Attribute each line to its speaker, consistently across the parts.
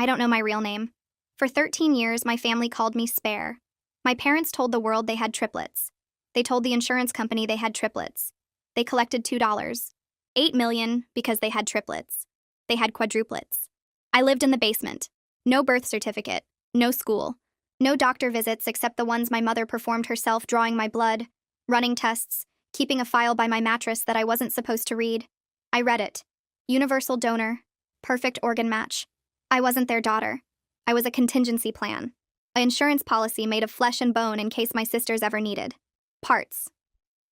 Speaker 1: I don't know my real name. For 13 years, my family called me Spare. My parents told the world they had triplets. They told the insurance company they had triplets. They collected $2. 8 million because they had triplets. They had quadruplets. I lived in the basement. No birth certificate. No school. No doctor visits except the ones my mother performed herself, drawing my blood, running tests, keeping a file by my mattress that I wasn't supposed to read. I read it. Universal donor. Perfect organ match. I wasn't their daughter. I was a contingency plan. An insurance policy made of flesh and bone in case my sisters ever needed. Parts.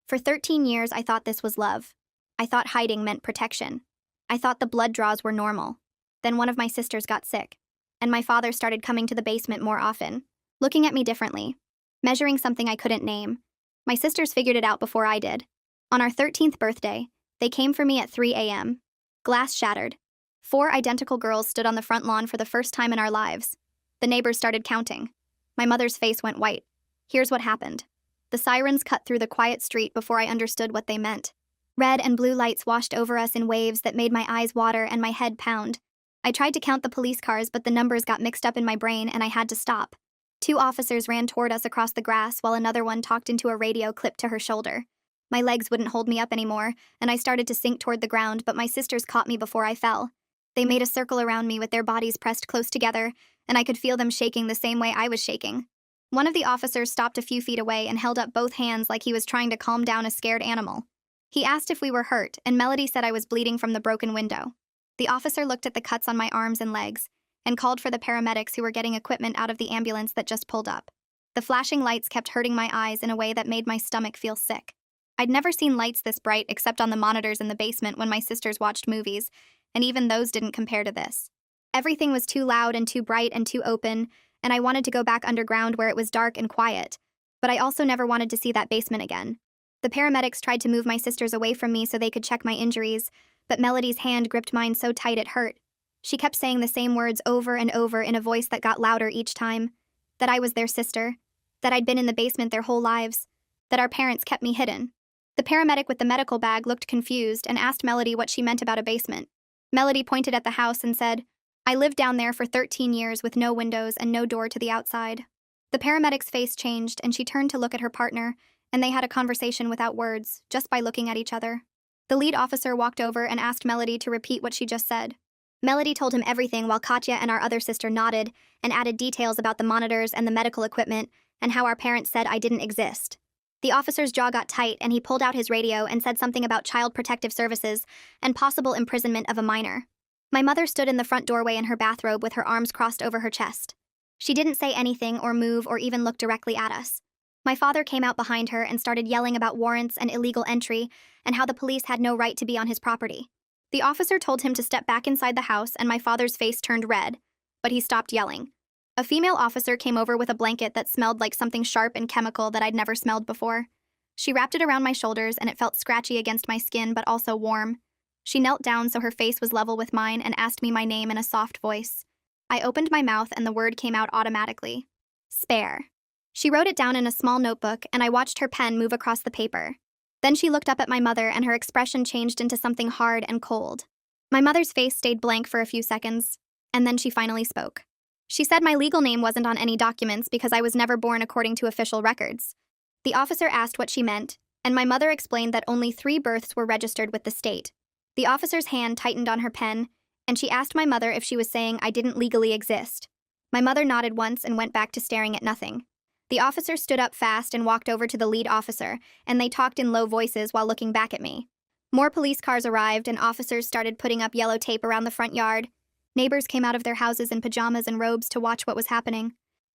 Speaker 1: For 13 years, I thought this was love. I thought hiding meant protection. I thought the blood draws were normal. Then one of my sisters got sick, and my father started coming to the basement more often, looking at me differently, measuring something I couldn't name. My sisters figured it out before I did. On our 13th birthday, they came for me at 3 a.m. Glass shattered. 4 identical girls stood on the front lawn for the first time in our lives. The neighbors started counting. My mother's face went white. Here's what happened. The sirens cut through the quiet street before I understood what they meant. Red and blue lights washed over us in waves that made my eyes water and my head pound. I tried to count the police cars, but the numbers got mixed up in my brain and I had to stop. 2 officers ran toward us across the grass while another one talked into a radio clipped to her shoulder. My legs wouldn't hold me up anymore, and I started to sink toward the ground, but my sisters caught me before I fell. They made a circle around me with their bodies pressed close together, and I could feel them shaking the same way I was shaking. One of the officers stopped a few feet away and held up both hands like he was trying to calm down a scared animal. He asked if we were hurt, and Melody said I was bleeding from the broken window. The officer looked at the cuts on my arms and legs and called for the paramedics who were getting equipment out of the ambulance that just pulled up. The flashing lights kept hurting my eyes in a way that made my stomach feel sick. I'd never seen lights this bright except on the monitors in the basement when my sisters watched movies, and even those didn't compare to this. Everything was too loud and too bright and too open, and I wanted to go back underground where it was dark and quiet, but I also never wanted to see that basement again. The paramedics tried to move my sisters away from me so they could check my injuries, but Melody's hand gripped mine so tight it hurt. She kept saying the same words over and over in a voice that got louder each time. That I was their sister. That I'd been in the basement their whole lives. That our parents kept me hidden. The paramedic with the medical bag looked confused and asked Melody what she meant about a basement. Melody pointed at the house and said, "I lived down there for 13 years with no windows and no door to the outside." The paramedic's face changed and she turned to look at her partner, and they had a conversation without words, just by looking at each other. The lead officer walked over and asked Melody to repeat what she just said. Melody told him everything while Katya and our other sister nodded and added details about the monitors and the medical equipment and how our parents said I didn't exist. The officer's jaw got tight and he pulled out his radio and said something about Child Protective Services and possible imprisonment of a minor. My mother stood in the front doorway in her bathrobe with her arms crossed over her chest. She didn't say anything or move or even look directly at us. My father came out behind her and started yelling about warrants and illegal entry and how the police had no right to be on his property. The officer told him to step back inside the house and my father's face turned red, but he stopped yelling. A female officer came over with a blanket that smelled like something sharp and chemical that I'd never smelled before. She wrapped it around my shoulders and it felt scratchy against my skin but also warm. She knelt down so her face was level with mine and asked me my name in a soft voice. I opened my mouth and the word came out automatically. Spare. She wrote it down in a small notebook and I watched her pen move across the paper. Then she looked up at my mother and her expression changed into something hard and cold. My mother's face stayed blank for a few seconds, and then she finally spoke. She said my legal name wasn't on any documents because I was never born according to official records. The officer asked what she meant, and my mother explained that only 3 births were registered with the state. The officer's hand tightened on her pen, and she asked my mother if she was saying I didn't legally exist. My mother nodded once and went back to staring at nothing. The officer stood up fast and walked over to the lead officer, and they talked in low voices while looking back at me. More police cars arrived and officers started putting up yellow tape around the front yard. Neighbors came out of their houses in pajamas and robes to watch what was happening.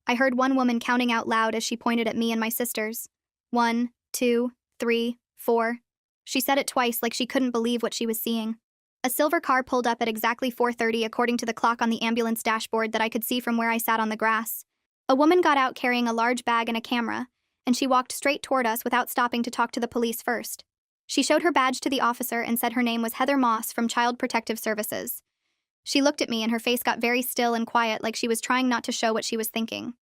Speaker 1: I heard one woman counting out loud as she pointed at me and my sisters. 1, 2, 3, 4. She said it twice like she couldn't believe what she was seeing. A silver car pulled up at exactly 4:30 according to the clock on the ambulance dashboard that I could see from where I sat on the grass. A woman got out carrying a large bag and a camera, and she walked straight toward us without stopping to talk to the police first. She showed her badge to the officer and said her name was Heather Moss from Child Protective Services. She looked at me and her face got very still and quiet like she was trying not to show what she was thinking.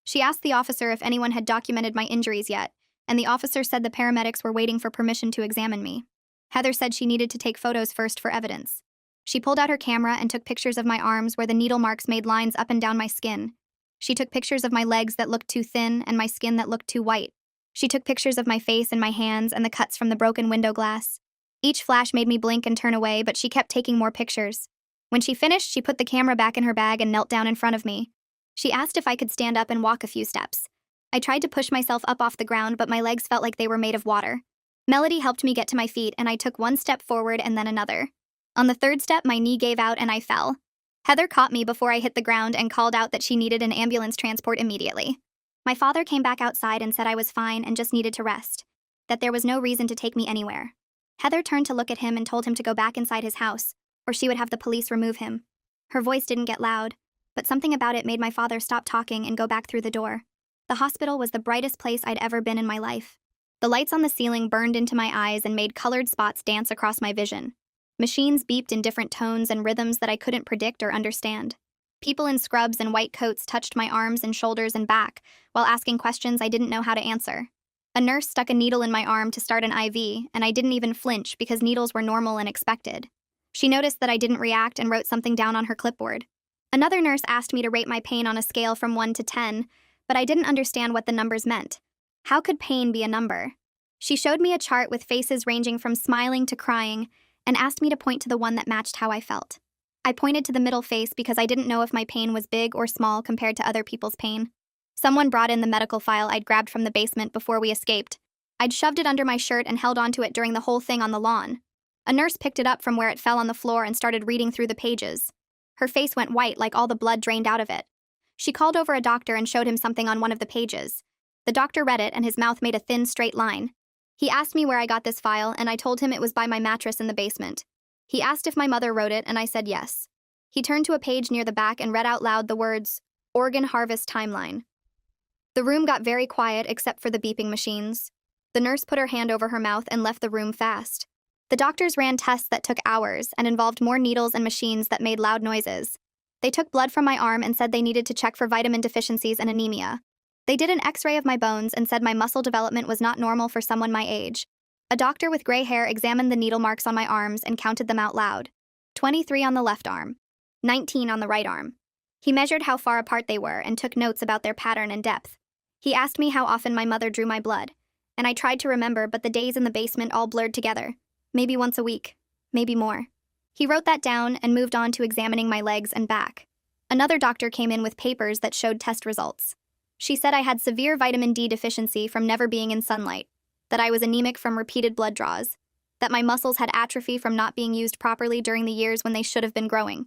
Speaker 1: She asked the officer if anyone had documented my injuries yet, and the officer said the paramedics were waiting for permission to examine me. Heather said she needed to take photos first for evidence. She pulled out her camera and took pictures of my arms where the needle marks made lines up and down my skin. She took pictures of my legs that looked too thin and my skin that looked too white. She took pictures of my face and my hands and the cuts from the broken window glass. Each flash made me blink and turn away, but she kept taking more pictures. When she finished, she put the camera back in her bag and knelt down in front of me. She asked if I could stand up and walk a few steps. I tried to push myself up off the ground, but my legs felt like they were made of water. Melody helped me get to my feet, and I took one step forward and then another. On the third step, my knee gave out and I fell. Heather caught me before I hit the ground and called out that she needed an ambulance transport immediately. My father came back outside and said I was fine and just needed to rest, that there was no reason to take me anywhere. Heather turned to look at him and told him to go back inside his house, or she would have the police remove him. Her voice didn't get loud, but something about it made my father stop talking and go back through the door. The hospital was the brightest place I'd ever been in my life. The lights on the ceiling burned into my eyes and made colored spots dance across my vision. Machines beeped in different tones and rhythms that I couldn't predict or understand. People in scrubs and white coats touched my arms and shoulders and back while asking questions I didn't know how to answer. A nurse stuck a needle in my arm to start an IV, and I didn't even flinch because needles were normal and expected. She noticed that I didn't react and wrote something down on her clipboard. Another nurse asked me to rate my pain on a scale from 1 to 10, but I didn't understand what the numbers meant. How could pain be a number? She showed me a chart with faces ranging from smiling to crying and asked me to point to the one that matched how I felt. I pointed to the middle face because I didn't know if my pain was big or small compared to other people's pain. Someone brought in the medical file I'd grabbed from the basement before we escaped. I'd shoved it under my shirt and held onto it during the whole thing on the lawn. A nurse picked it up from where it fell on the floor and started reading through the pages. Her face went white like all the blood drained out of it. She called over a doctor and showed him something on one of the pages. The doctor read it and his mouth made a thin, straight line. He asked me where I got this file, and I told him it was by my mattress in the basement. He asked if my mother wrote it, and I said yes. He turned to a page near the back and read out loud the words, "Organ Harvest Timeline." The room got very quiet except for the beeping machines. The nurse put her hand over her mouth and left the room fast. The doctors ran tests that took hours and involved more needles and machines that made loud noises. They took blood from my arm and said they needed to check for vitamin deficiencies and anemia. They did an x-ray of my bones and said my muscle development was not normal for someone my age. A doctor with gray hair examined the needle marks on my arms and counted them out loud. 23 on the left arm, 19 on the right arm. He measured how far apart they were and took notes about their pattern and depth. He asked me how often my mother drew my blood, and I tried to remember, but the days in the basement all blurred together. Maybe once a week, maybe more. He wrote that down and moved on to examining my legs and back. Another doctor came in with papers that showed test results. She said I had severe vitamin D deficiency from never being in sunlight, that I was anemic from repeated blood draws, that my muscles had atrophy from not being used properly during the years when they should have been growing.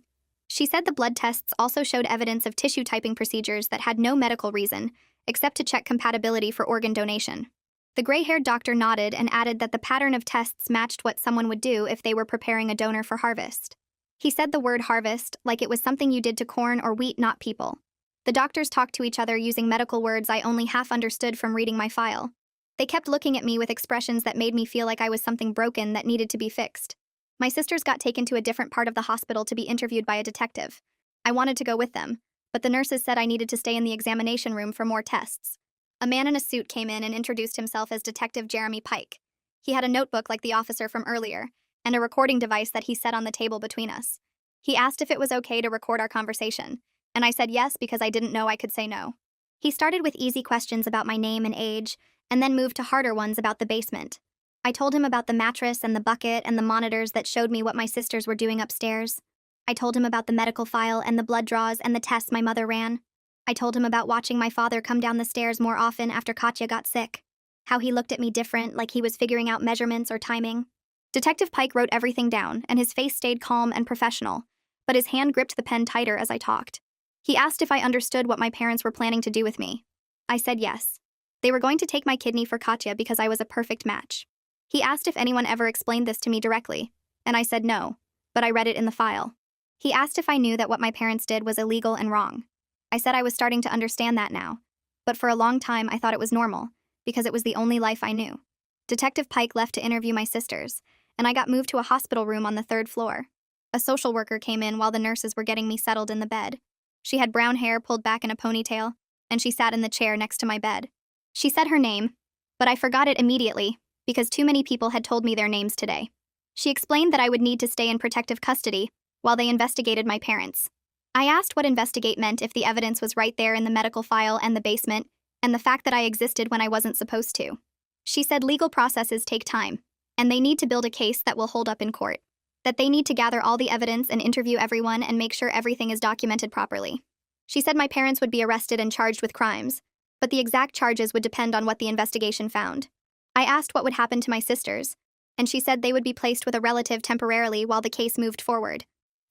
Speaker 1: She said the blood tests also showed evidence of tissue typing procedures that had no medical reason, except to check compatibility for organ donation. The gray-haired doctor nodded and added that the pattern of tests matched what someone would do if they were preparing a donor for harvest. He said the word harvest like it was something you did to corn or wheat, not people. The doctors talked to each other using medical words I only half understood from reading my file. They kept looking at me with expressions that made me feel like I was something broken that needed to be fixed. My sisters got taken to a different part of the hospital to be interviewed by a detective. I wanted to go with them, but the nurses said I needed to stay in the examination room for more tests. A man in a suit came in and introduced himself as Detective Jeremy Pike. He had a notebook like the officer from earlier, and a recording device that he set on the table between us. He asked if it was okay to record our conversation, and I said yes because I didn't know I could say no. He started with easy questions about my name and age, and then moved to harder ones about the basement. I told him about the mattress and the bucket and the monitors that showed me what my sisters were doing upstairs. I told him about the medical file and the blood draws and the tests my mother ran. I told him about watching my father come down the stairs more often after Katya got sick. How he looked at me different, like he was figuring out measurements or timing. Detective Pike wrote everything down, and his face stayed calm and professional, but his hand gripped the pen tighter as I talked. He asked if I understood what my parents were planning to do with me. I said yes. They were going to take my kidney for Katya because I was a perfect match. He asked if anyone ever explained this to me directly, and I said no, but I read it in the file. He asked if I knew that what my parents did was illegal and wrong. I said I was starting to understand that now, but for a long time I thought it was normal, because it was the only life I knew. Detective Pike left to interview my sisters, and I got moved to a hospital room on the 3rd floor. A social worker came in while the nurses were getting me settled in the bed. She had brown hair pulled back in a ponytail, and she sat in the chair next to my bed. She said her name, but I forgot it immediately, because too many people had told me their names today. She explained that I would need to stay in protective custody, while they investigated my parents. I asked what investigate meant if the evidence was right there in the medical file and the basement, and the fact that I existed when I wasn't supposed to. She said legal processes take time, and they need to build a case that will hold up in court. That they need to gather all the evidence and interview everyone and make sure everything is documented properly. She said my parents would be arrested and charged with crimes, but the exact charges would depend on what the investigation found. I asked what would happen to my sisters, and she said they would be placed with a relative temporarily while the case moved forward.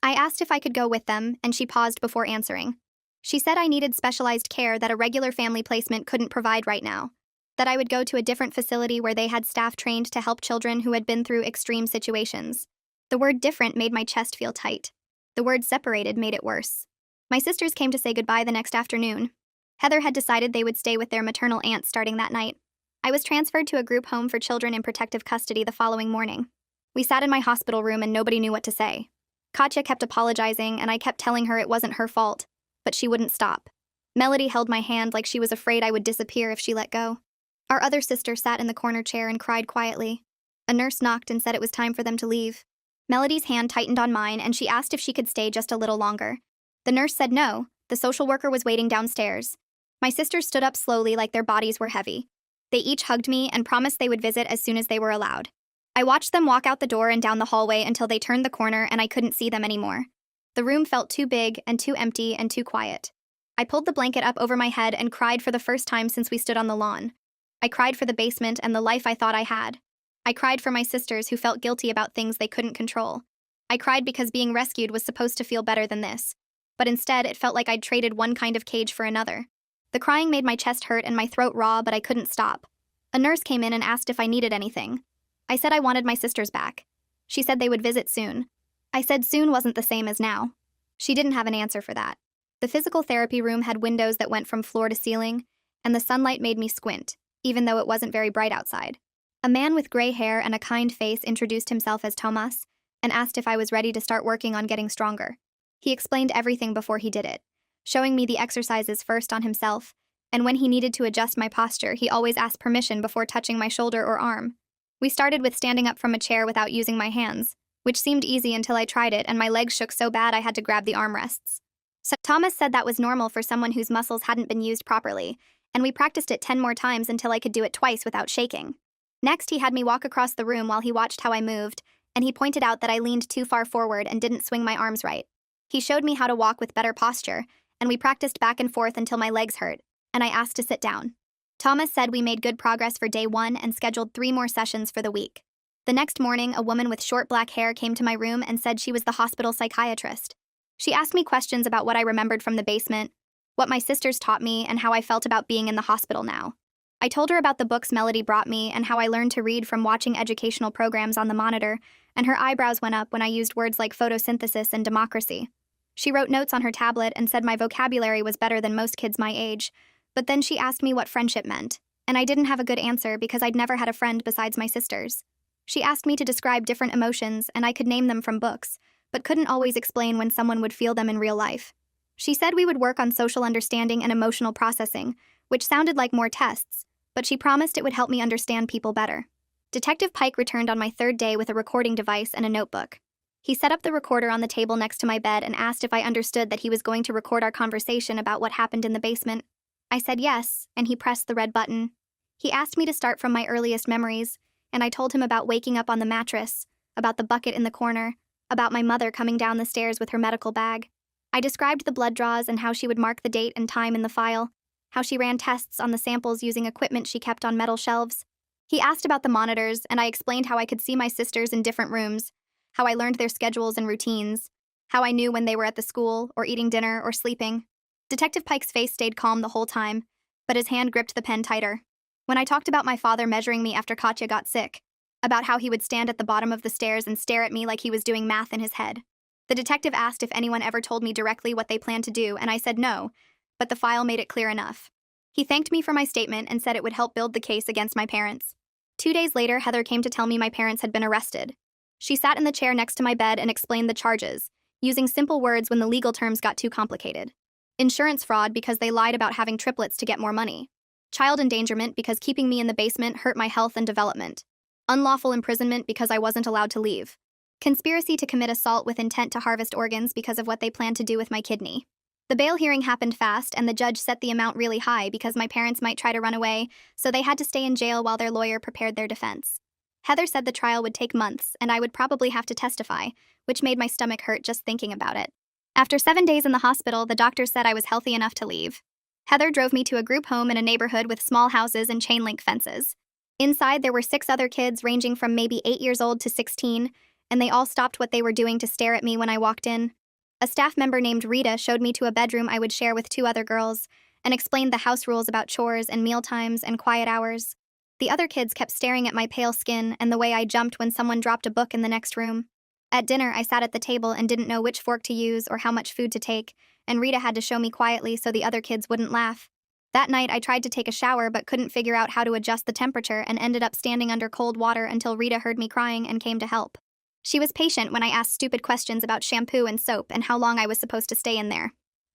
Speaker 1: I asked if I could go with them, and she paused before answering. She said I needed specialized care that a regular family placement couldn't provide right now, that I would go to a different facility where they had staff trained to help children who had been through extreme situations. The word different made my chest feel tight. The word separated made it worse. My sisters came to say goodbye the next afternoon. Heather had decided they would stay with their maternal aunt starting that night. I was transferred to a group home for children in protective custody the following morning. We sat in my hospital room and nobody knew what to say. Katya kept apologizing and I kept telling her it wasn't her fault, but she wouldn't stop. Melody held my hand like she was afraid I would disappear if she let go. Our other sister sat in the corner chair and cried quietly. A nurse knocked and said it was time for them to leave. Melody's hand tightened on mine and she asked if she could stay just a little longer. The nurse said no, the social worker was waiting downstairs. My sisters stood up slowly like their bodies were heavy. They each hugged me and promised they would visit as soon as they were allowed. I watched them walk out the door and down the hallway until they turned the corner and I couldn't see them anymore. The room felt too big and too empty and too quiet. I pulled the blanket up over my head and cried for the first time since we stood on the lawn. I cried for the basement and the life I thought I had. I cried for my sisters who felt guilty about things they couldn't control. I cried because being rescued was supposed to feel better than this. But instead, it felt like I'd traded one kind of cage for another. The crying made my chest hurt and my throat raw, but I couldn't stop. A nurse came in and asked if I needed anything. I said I wanted my sisters back. She said they would visit soon. I said soon wasn't the same as now. She didn't have an answer for that. The physical therapy room had windows that went from floor to ceiling, and the sunlight made me squint, even though it wasn't very bright outside. A man with gray hair and a kind face introduced himself as Tomas and asked if I was ready to start working on getting stronger. He explained everything before he did it, showing me the exercises first on himself, and when he needed to adjust my posture, he always asked permission before touching my shoulder or arm. We started with standing up from a chair without using my hands, which seemed easy until I tried it and my legs shook so bad I had to grab the armrests. So Thomas said that was normal for someone whose muscles hadn't been used properly, and we practiced it 10 more times until I could do it twice without shaking. Next, he had me walk across the room while he watched how I moved, and he pointed out that I leaned too far forward and didn't swing my arms right. He showed me how to walk with better posture, and we practiced back and forth until my legs hurt, and I asked to sit down. Thomas said we made good progress for day 1 and scheduled 3 more sessions for the week. The next morning, a woman with short black hair came to my room and said she was the hospital psychiatrist. She asked me questions about what I remembered from the basement, what my sisters taught me, and how I felt about being in the hospital now. I told her about the books Melody brought me and how I learned to read from watching educational programs on the monitor, and her eyebrows went up when I used words like photosynthesis and democracy. She wrote notes on her tablet and said my vocabulary was better than most kids my age, but then she asked me what friendship meant, and I didn't have a good answer because I'd never had a friend besides my sisters. She asked me to describe different emotions, and I could name them from books, but couldn't always explain when someone would feel them in real life. She said we would work on social understanding and emotional processing, which sounded like more tests, but she promised it would help me understand people better. Detective Pike returned on my 3rd day with a recording device and a notebook. He set up the recorder on the table next to my bed and asked if I understood that he was going to record our conversation about what happened in the basement. I said yes, and he pressed the red button. He asked me to start from my earliest memories, and I told him about waking up on the mattress, about the bucket in the corner, about my mother coming down the stairs with her medical bag. I described the blood draws and how she would mark the date and time in the file, how she ran tests on the samples using equipment she kept on metal shelves. He asked about the monitors, and I explained how I could see my sisters in different rooms, how I learned their schedules and routines, how I knew when they were at the school, or eating dinner, or sleeping. Detective Pike's face stayed calm the whole time, but his hand gripped the pen tighter. When I talked about my father measuring me after Katya got sick, about how he would stand at the bottom of the stairs and stare at me like he was doing math in his head, the detective asked if anyone ever told me directly what they planned to do, and I said no, but the file made it clear enough. He thanked me for my statement and said it would help build the case against my parents. 2 days later, Heather came to tell me my parents had been arrested. She sat in the chair next to my bed and explained the charges, using simple words when the legal terms got too complicated. Insurance fraud because they lied about having triplets to get more money. Child endangerment because keeping me in the basement hurt my health and development. Unlawful imprisonment because I wasn't allowed to leave. Conspiracy to commit assault with intent to harvest organs because of what they plan to do with my kidney. The bail hearing happened fast, and the judge set the amount really high because my parents might try to run away, so they had to stay in jail while their lawyer prepared their defense. Heather said the trial would take months, and I would probably have to testify, which made my stomach hurt just thinking about it. After 7 days in the hospital, the doctors said I was healthy enough to leave. Heather drove me to a group home in a neighborhood with small houses and chain-link fences. Inside, there were 6 other kids ranging from maybe 8 years old to 16, and they all stopped what they were doing to stare at me when I walked in. A staff member named Rita showed me to a bedroom I would share with 2 other girls and explained the house rules about chores and meal times and quiet hours. The other kids kept staring at my pale skin and the way I jumped when someone dropped a book in the next room. At dinner, I sat at the table and didn't know which fork to use or how much food to take, and Rita had to show me quietly so the other kids wouldn't laugh. That night, I tried to take a shower but couldn't figure out how to adjust the temperature and ended up standing under cold water until Rita heard me crying and came to help. She was patient when I asked stupid questions about shampoo and soap and how long I was supposed to stay in there.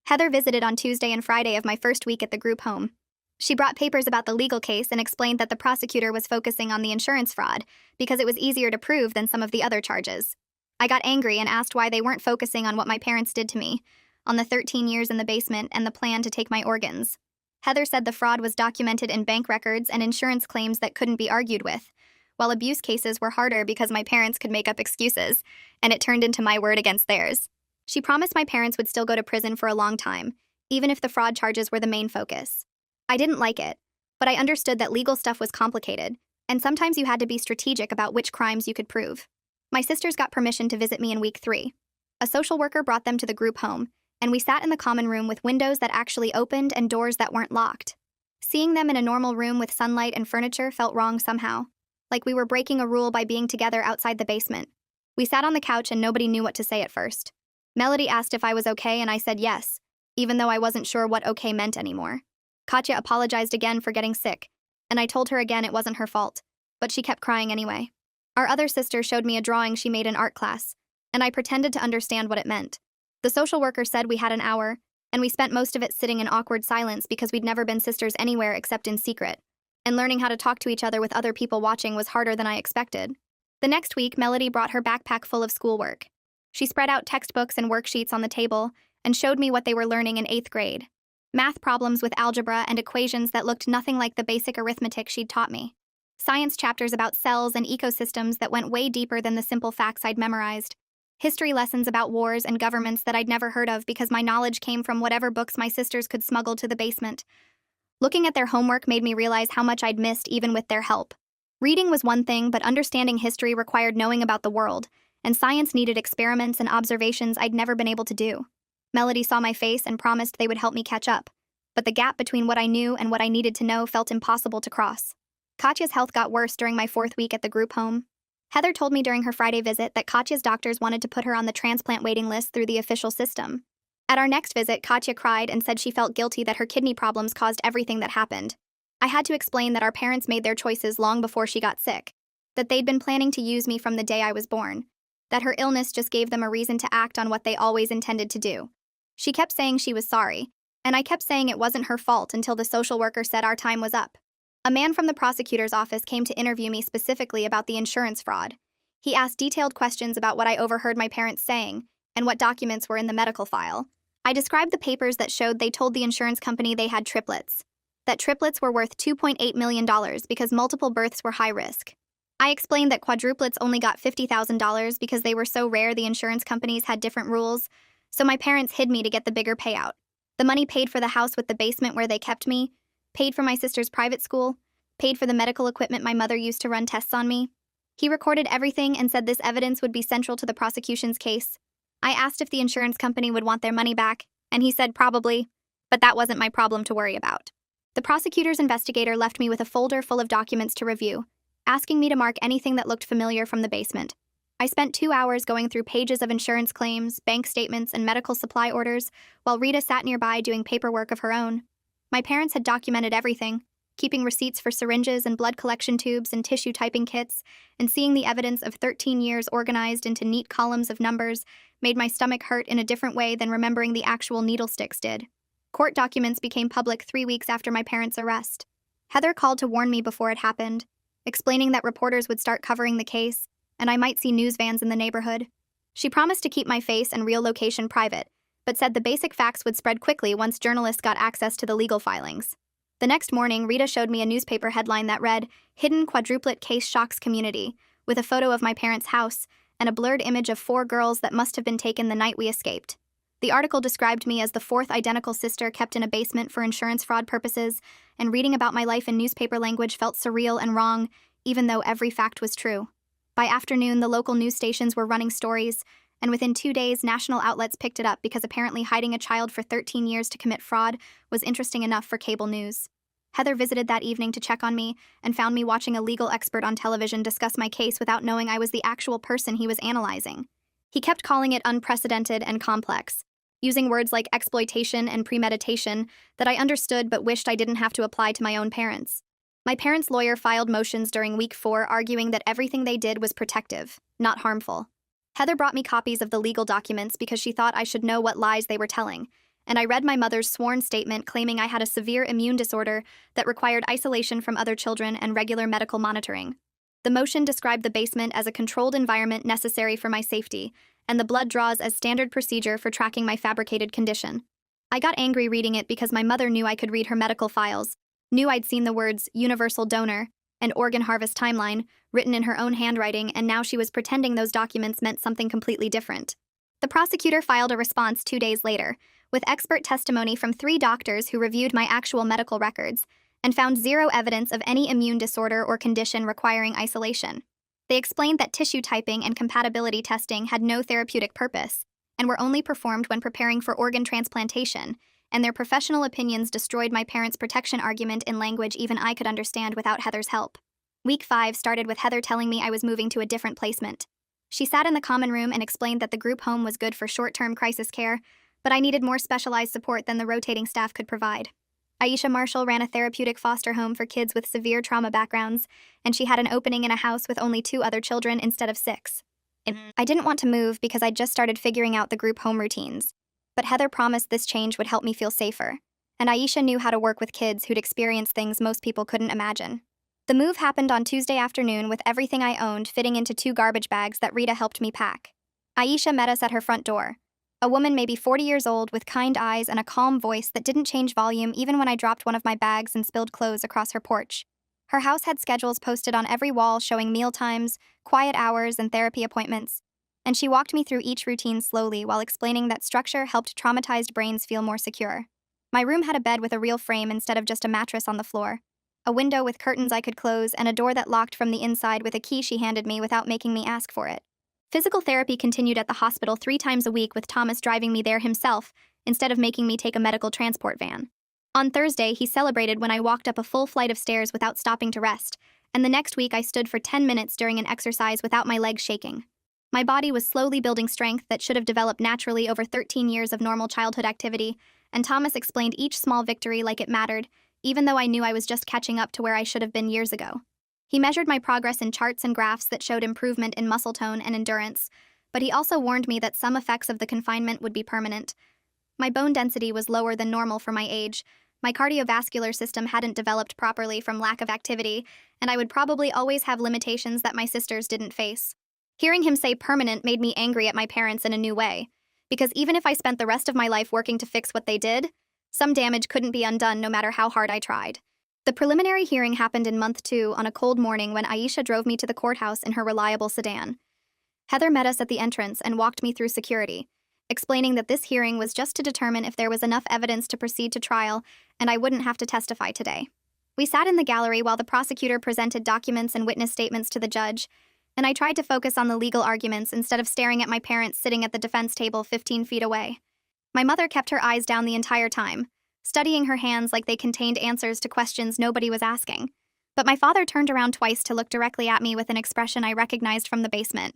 Speaker 1: Heather visited on Tuesday and Friday of my first week at the group home. She brought papers about the legal case and explained that the prosecutor was focusing on the insurance fraud because it was easier to prove than some of the other charges. I got angry and asked why they weren't focusing on what my parents did to me, on the 13 years in the basement and the plan to take my organs. Heather said the fraud was documented in bank records and insurance claims that couldn't be argued with, while abuse cases were harder because my parents could make up excuses, and it turned into my word against theirs. She promised my parents would still go to prison for a long time, even if the fraud charges were the main focus. I didn't like it, but I understood that legal stuff was complicated, and sometimes you had to be strategic about which crimes you could prove. My sisters got permission to visit me in week 3. A social worker brought them to the group home, and we sat in the common room with windows that actually opened and doors that weren't locked. Seeing them in a normal room with sunlight and furniture felt wrong somehow, like we were breaking a rule by being together outside the basement. We sat on the couch and nobody knew what to say at first. Melody asked if I was okay and I said yes, even though I wasn't sure what okay meant anymore. Katya apologized again for getting sick, and I told her again it wasn't her fault, but she kept crying anyway. Our other sister showed me a drawing she made in art class, and I pretended to understand what it meant. The social worker said we had an hour, and we spent most of it sitting in awkward silence because we'd never been sisters anywhere except in secret, and learning how to talk to each other with other people watching was harder than I expected. The next week, Melody brought her backpack full of schoolwork. She spread out textbooks and worksheets on the table and showed me what they were learning in 8th grade. Math problems with algebra and equations that looked nothing like the basic arithmetic she'd taught me. Science chapters about cells and ecosystems that went way deeper than the simple facts I'd memorized. History lessons about wars and governments that I'd never heard of because my knowledge came from whatever books my sisters could smuggle to the basement. Looking at their homework made me realize how much I'd missed even with their help. Reading was one thing, but understanding history required knowing about the world, and science needed experiments and observations I'd never been able to do. Melody saw my face and promised they would help me catch up, but the gap between what I knew and what I needed to know felt impossible to cross. Katya's health got worse during my 4th week at the group home. Heather told me during her Friday visit that Katya's doctors wanted to put her on the transplant waiting list through the official system. At our next visit, Katya cried and said she felt guilty that her kidney problems caused everything that happened. I had to explain that our parents made their choices long before she got sick, that they'd been planning to use me from the day I was born, that her illness just gave them a reason to act on what they always intended to do. She kept saying she was sorry, and I kept saying it wasn't her fault until the social worker said our time was up. A man from the prosecutor's office came to interview me specifically about the insurance fraud. He asked detailed questions about what I overheard my parents saying and what documents were in the medical file. I described the papers that showed they told the insurance company they had triplets, that triplets were worth $2.8 million because multiple births were high risk. I explained that quadruplets only got $50,000 because they were so rare the insurance companies had different rules, so my parents hid me to get the bigger payout. The money paid for the house with the basement where they kept me, paid for my sister's private school, paid for the medical equipment my mother used to run tests on me. He recorded everything and said this evidence would be central to the prosecution's case. I asked if the insurance company would want their money back, and he said probably, but that wasn't my problem to worry about. The prosecutor's investigator left me with a folder full of documents to review, asking me to mark anything that looked familiar from the basement. I spent 2 hours going through pages of insurance claims, bank statements, and medical supply orders, while Rita sat nearby doing paperwork of her own. My parents had documented everything, keeping receipts for syringes and blood collection tubes and tissue typing kits, and seeing the evidence of 13 years organized into neat columns of numbers made my stomach hurt in a different way than remembering the actual needle sticks did. Court documents became public 3 weeks after my parents' arrest. Heather called to warn me before it happened, explaining that reporters would start covering the case, and I might see news vans in the neighborhood. She promised to keep my face and real location private, but said the basic facts would spread quickly once journalists got access to the legal filings. The next morning, Rita showed me a newspaper headline that read, "Hidden Quadruplet Case Shocks Community," with a photo of my parents' house and a blurred image of 4 girls that must have been taken the night we escaped. The article described me as the 4th identical sister kept in a basement for insurance fraud purposes, and reading about my life in newspaper language felt surreal and wrong, even though every fact was true. By afternoon, the local news stations were running stories, and within 2 days, national outlets picked it up because apparently hiding a child for 13 years to commit fraud was interesting enough for cable news. Heather visited that evening to check on me and found me watching a legal expert on television discuss my case without knowing I was the actual person he was analyzing. He kept calling it unprecedented and complex, using words like exploitation and premeditation that I understood but wished I didn't have to apply to my own parents. My parents' lawyer filed motions during week 4 arguing that everything they did was protective, not harmful. Heather brought me copies of the legal documents because she thought I should know what lies they were telling, and I read my mother's sworn statement claiming I had a severe immune disorder that required isolation from other children and regular medical monitoring. The motion described the basement as a controlled environment necessary for my safety, and the blood draws as standard procedure for tracking my fabricated condition. I got angry reading it because my mother knew I could read her medical files, knew I'd seen the words universal donor and organ harvest timeline written in her own handwriting, and now she was pretending those documents meant something completely different. The prosecutor filed a response 2 days later, with expert testimony from 3 doctors who reviewed my actual medical records and found 0 evidence of any immune disorder or condition requiring isolation. They explained that tissue typing and compatibility testing had no therapeutic purpose and were only performed when preparing for organ transplantation, and their professional opinions destroyed my parents' protection argument in language even I could understand without Heather's help. Week 5 started with Heather telling me I was moving to a different placement. She sat in the common room and explained that the group home was good for short-term crisis care, but I needed more specialized support than the rotating staff could provide. Aisha Marshall ran a therapeutic foster home for kids with severe trauma backgrounds, and she had an opening in a house with only 2 other children instead of 6. I didn't want to move because I'd just started figuring out the group home routines, but Heather promised this change would help me feel safer, and Aisha knew how to work with kids who'd experienced things most people couldn't imagine. The move happened on Tuesday afternoon with everything I owned fitting into 2 garbage bags that Rita helped me pack. Aisha met us at her front door. A woman maybe 40 years old with kind eyes and a calm voice that didn't change volume even when I dropped one of my bags and spilled clothes across her porch. Her house had schedules posted on every wall showing meal times, quiet hours, and therapy appointments, and she walked me through each routine slowly while explaining that structure helped traumatized brains feel more secure. My room had a bed with a real frame instead of just a mattress on the floor, a window with curtains I could close, and a door that locked from the inside with a key she handed me without making me ask for it. Physical therapy continued at the hospital 3 times a week with Thomas driving me there himself instead of making me take a medical transport van. On Thursday, he celebrated when I walked up a full flight of stairs without stopping to rest, and the next week I stood for 10 minutes during an exercise without my legs shaking. My body was slowly building strength that should have developed naturally over 13 years of normal childhood activity, and Thomas explained each small victory like it mattered, even though I knew I was just catching up to where I should have been years ago. He measured my progress in charts and graphs that showed improvement in muscle tone and endurance, but he also warned me that some effects of the confinement would be permanent. My bone density was lower than normal for my age, my cardiovascular system hadn't developed properly from lack of activity, and I would probably always have limitations that my sisters didn't face. Hearing him say permanent made me angry at my parents in a new way, because even if I spent the rest of my life working to fix what they did, some damage couldn't be undone no matter how hard I tried. The preliminary hearing happened in month 2 on a cold morning when Aisha drove me to the courthouse in her reliable sedan. Heather met us at the entrance and walked me through security, explaining that this hearing was just to determine if there was enough evidence to proceed to trial and I wouldn't have to testify today. We sat in the gallery while the prosecutor presented documents and witness statements to the judge, and I tried to focus on the legal arguments instead of staring at my parents sitting at the defense table 15 feet away. My mother kept her eyes down the entire time, studying her hands like they contained answers to questions nobody was asking. But my father turned around twice to look directly at me with an expression I recognized from the basement.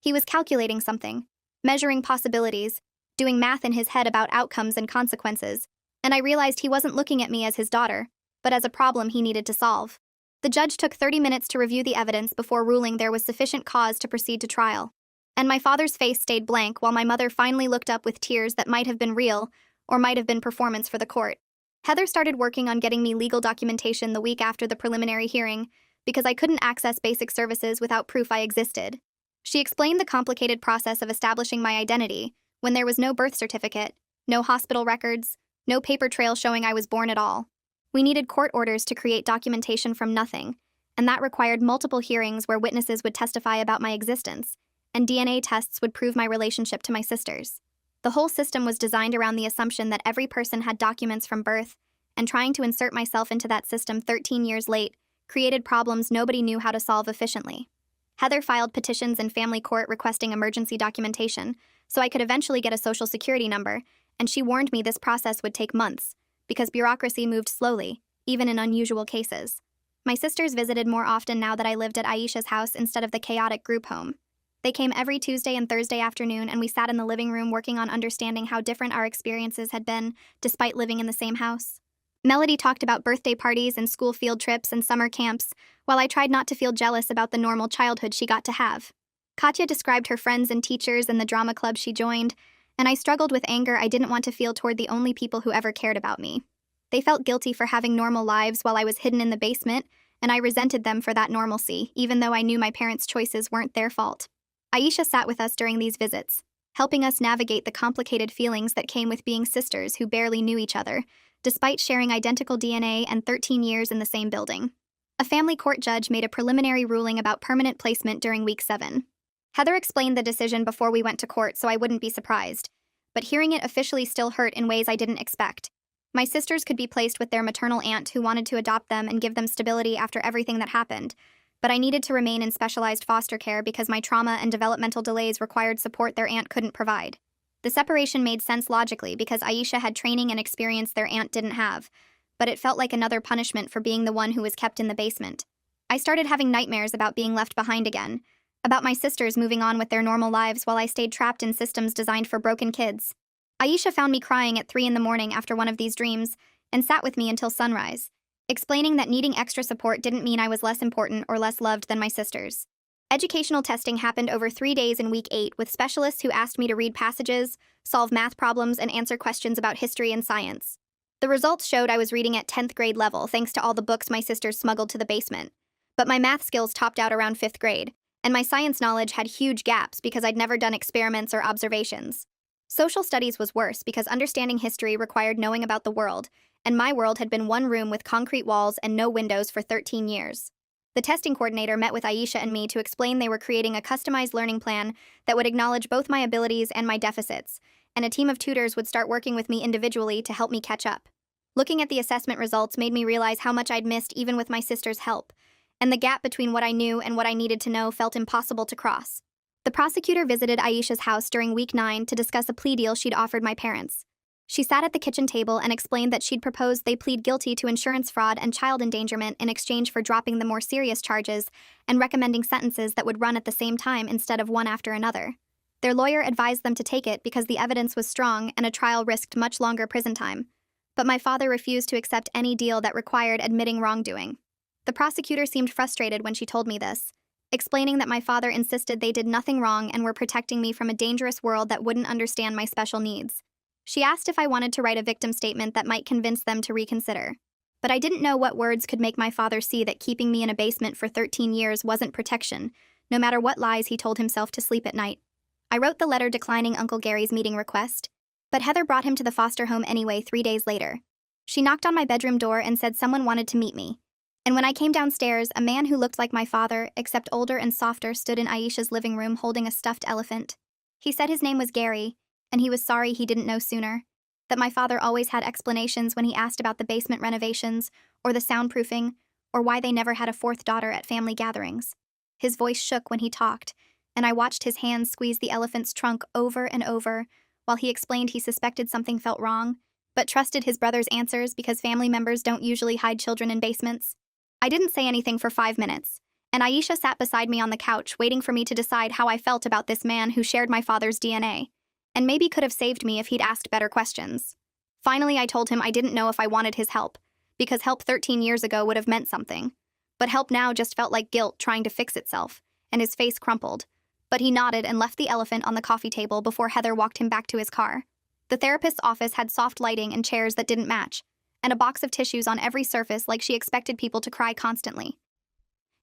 Speaker 1: He was calculating something, measuring possibilities, doing math in his head about outcomes and consequences, and I realized he wasn't looking at me as his daughter, but as a problem he needed to solve. The judge took 30 minutes to review the evidence before ruling there was sufficient cause to proceed to trial, and my father's face stayed blank while my mother finally looked up with tears that might have been real or might have been performance for the court. Heather started working on getting me legal documentation the week after the preliminary hearing because I couldn't access basic services without proof I existed. She explained the complicated process of establishing my identity when there was no birth certificate, no hospital records, no paper trail showing I was born at all. We needed court orders to create documentation from nothing, and that required multiple hearings where witnesses would testify about my existence, and DNA tests would prove my relationship to my sisters. The whole system was designed around the assumption that every person had documents from birth, and trying to insert myself into that system 13 years late created problems nobody knew how to solve efficiently. Heather filed petitions in family court requesting emergency documentation so I could eventually get a social security number, and she warned me this process would take months because bureaucracy moved slowly, even in unusual cases. My sisters visited more often now that I lived at Aisha's house instead of the chaotic group home. They came every Tuesday and Thursday afternoon, and we sat in the living room working on understanding how different our experiences had been despite living in the same house. Melody talked about birthday parties and school field trips and summer camps, while I tried not to feel jealous about the normal childhood she got to have. Katya described her friends and teachers and the drama club she joined, and I struggled with anger I didn't want to feel toward the only people who ever cared about me. They felt guilty for having normal lives while I was hidden in the basement, and I resented them for that normalcy, even though I knew my parents' choices weren't their fault. Aisha sat with us during these visits, helping us navigate the complicated feelings that came with being sisters who barely knew each other, despite sharing identical DNA and 13 years in the same building. A family court judge made a preliminary ruling about permanent placement during week 7. Heather explained the decision before we went to court so I wouldn't be surprised, but hearing it officially still hurt in ways I didn't expect. My sisters could be placed with their maternal aunt who wanted to adopt them and give them stability after everything that happened, but I needed to remain in specialized foster care because my trauma and developmental delays required support their aunt couldn't provide. The separation made sense logically because Aisha had training and experience their aunt didn't have, but it felt like another punishment for being the one who was kept in the basement. I started having nightmares about being left behind again, about my sisters moving on with their normal lives while I stayed trapped in systems designed for broken kids. Aisha found me crying at 3 a.m. after one of these dreams and sat with me until sunrise, explaining that needing extra support didn't mean I was less important or less loved than my sisters. Educational testing happened over 3 days in week 8 with specialists who asked me to read passages, solve math problems, and answer questions about history and science. The results showed I was reading at 10th grade level thanks to all the books my sisters smuggled to the basement. But my math skills topped out around 5th grade, and my science knowledge had huge gaps because I'd never done experiments or observations. Social studies was worse because understanding history required knowing about the world, and my world had been one room with concrete walls and no windows for 13 years. The testing coordinator met with Aisha and me to explain they were creating a customized learning plan that would acknowledge both my abilities and my deficits, and a team of tutors would start working with me individually to help me catch up. Looking at the assessment results made me realize how much I'd missed even with my sister's help, and the gap between what I knew and what I needed to know felt impossible to cross. The prosecutor visited Aisha's house during week 9 to discuss a plea deal she'd offered my parents. She sat at the kitchen table and explained that she'd proposed they plead guilty to insurance fraud and child endangerment in exchange for dropping the more serious charges and recommending sentences that would run at the same time instead of one after another. Their lawyer advised them to take it because the evidence was strong and a trial risked much longer prison time. But my father refused to accept any deal that required admitting wrongdoing. The prosecutor seemed frustrated when she told me this, explaining that my father insisted they did nothing wrong and were protecting me from a dangerous world that wouldn't understand my special needs. She asked if I wanted to write a victim statement that might convince them to reconsider. But I didn't know what words could make my father see that keeping me in a basement for 13 years wasn't protection, no matter what lies he told himself to sleep at night. I wrote the letter declining Uncle Gary's meeting request, but Heather brought him to the foster home anyway 3 days later. She knocked on my bedroom door and said someone wanted to meet me. And when I came downstairs, a man who looked like my father, except older and softer, stood in Aisha's living room holding a stuffed elephant. He said his name was Gary, and he was sorry he didn't know sooner, that my father always had explanations when he asked about the basement renovations, or the soundproofing, or why they never had a 4th daughter at family gatherings. His voice shook when he talked, and I watched his hands squeeze the elephant's trunk over and over, while he explained he suspected something felt wrong, but trusted his brother's answers because family members don't usually hide children in basements. I didn't say anything for 5 minutes, and Aisha sat beside me on the couch waiting for me to decide how I felt about this man who shared my father's DNA, and maybe could have saved me if he'd asked better questions. Finally, I told him I didn't know if I wanted his help, because help 13 years ago would have meant something. But help now just felt like guilt trying to fix itself, and his face crumpled. But he nodded and left the elephant on the coffee table before Heather walked him back to his car. The therapist's office had soft lighting and chairs that didn't match, and a box of tissues on every surface like she expected people to cry constantly.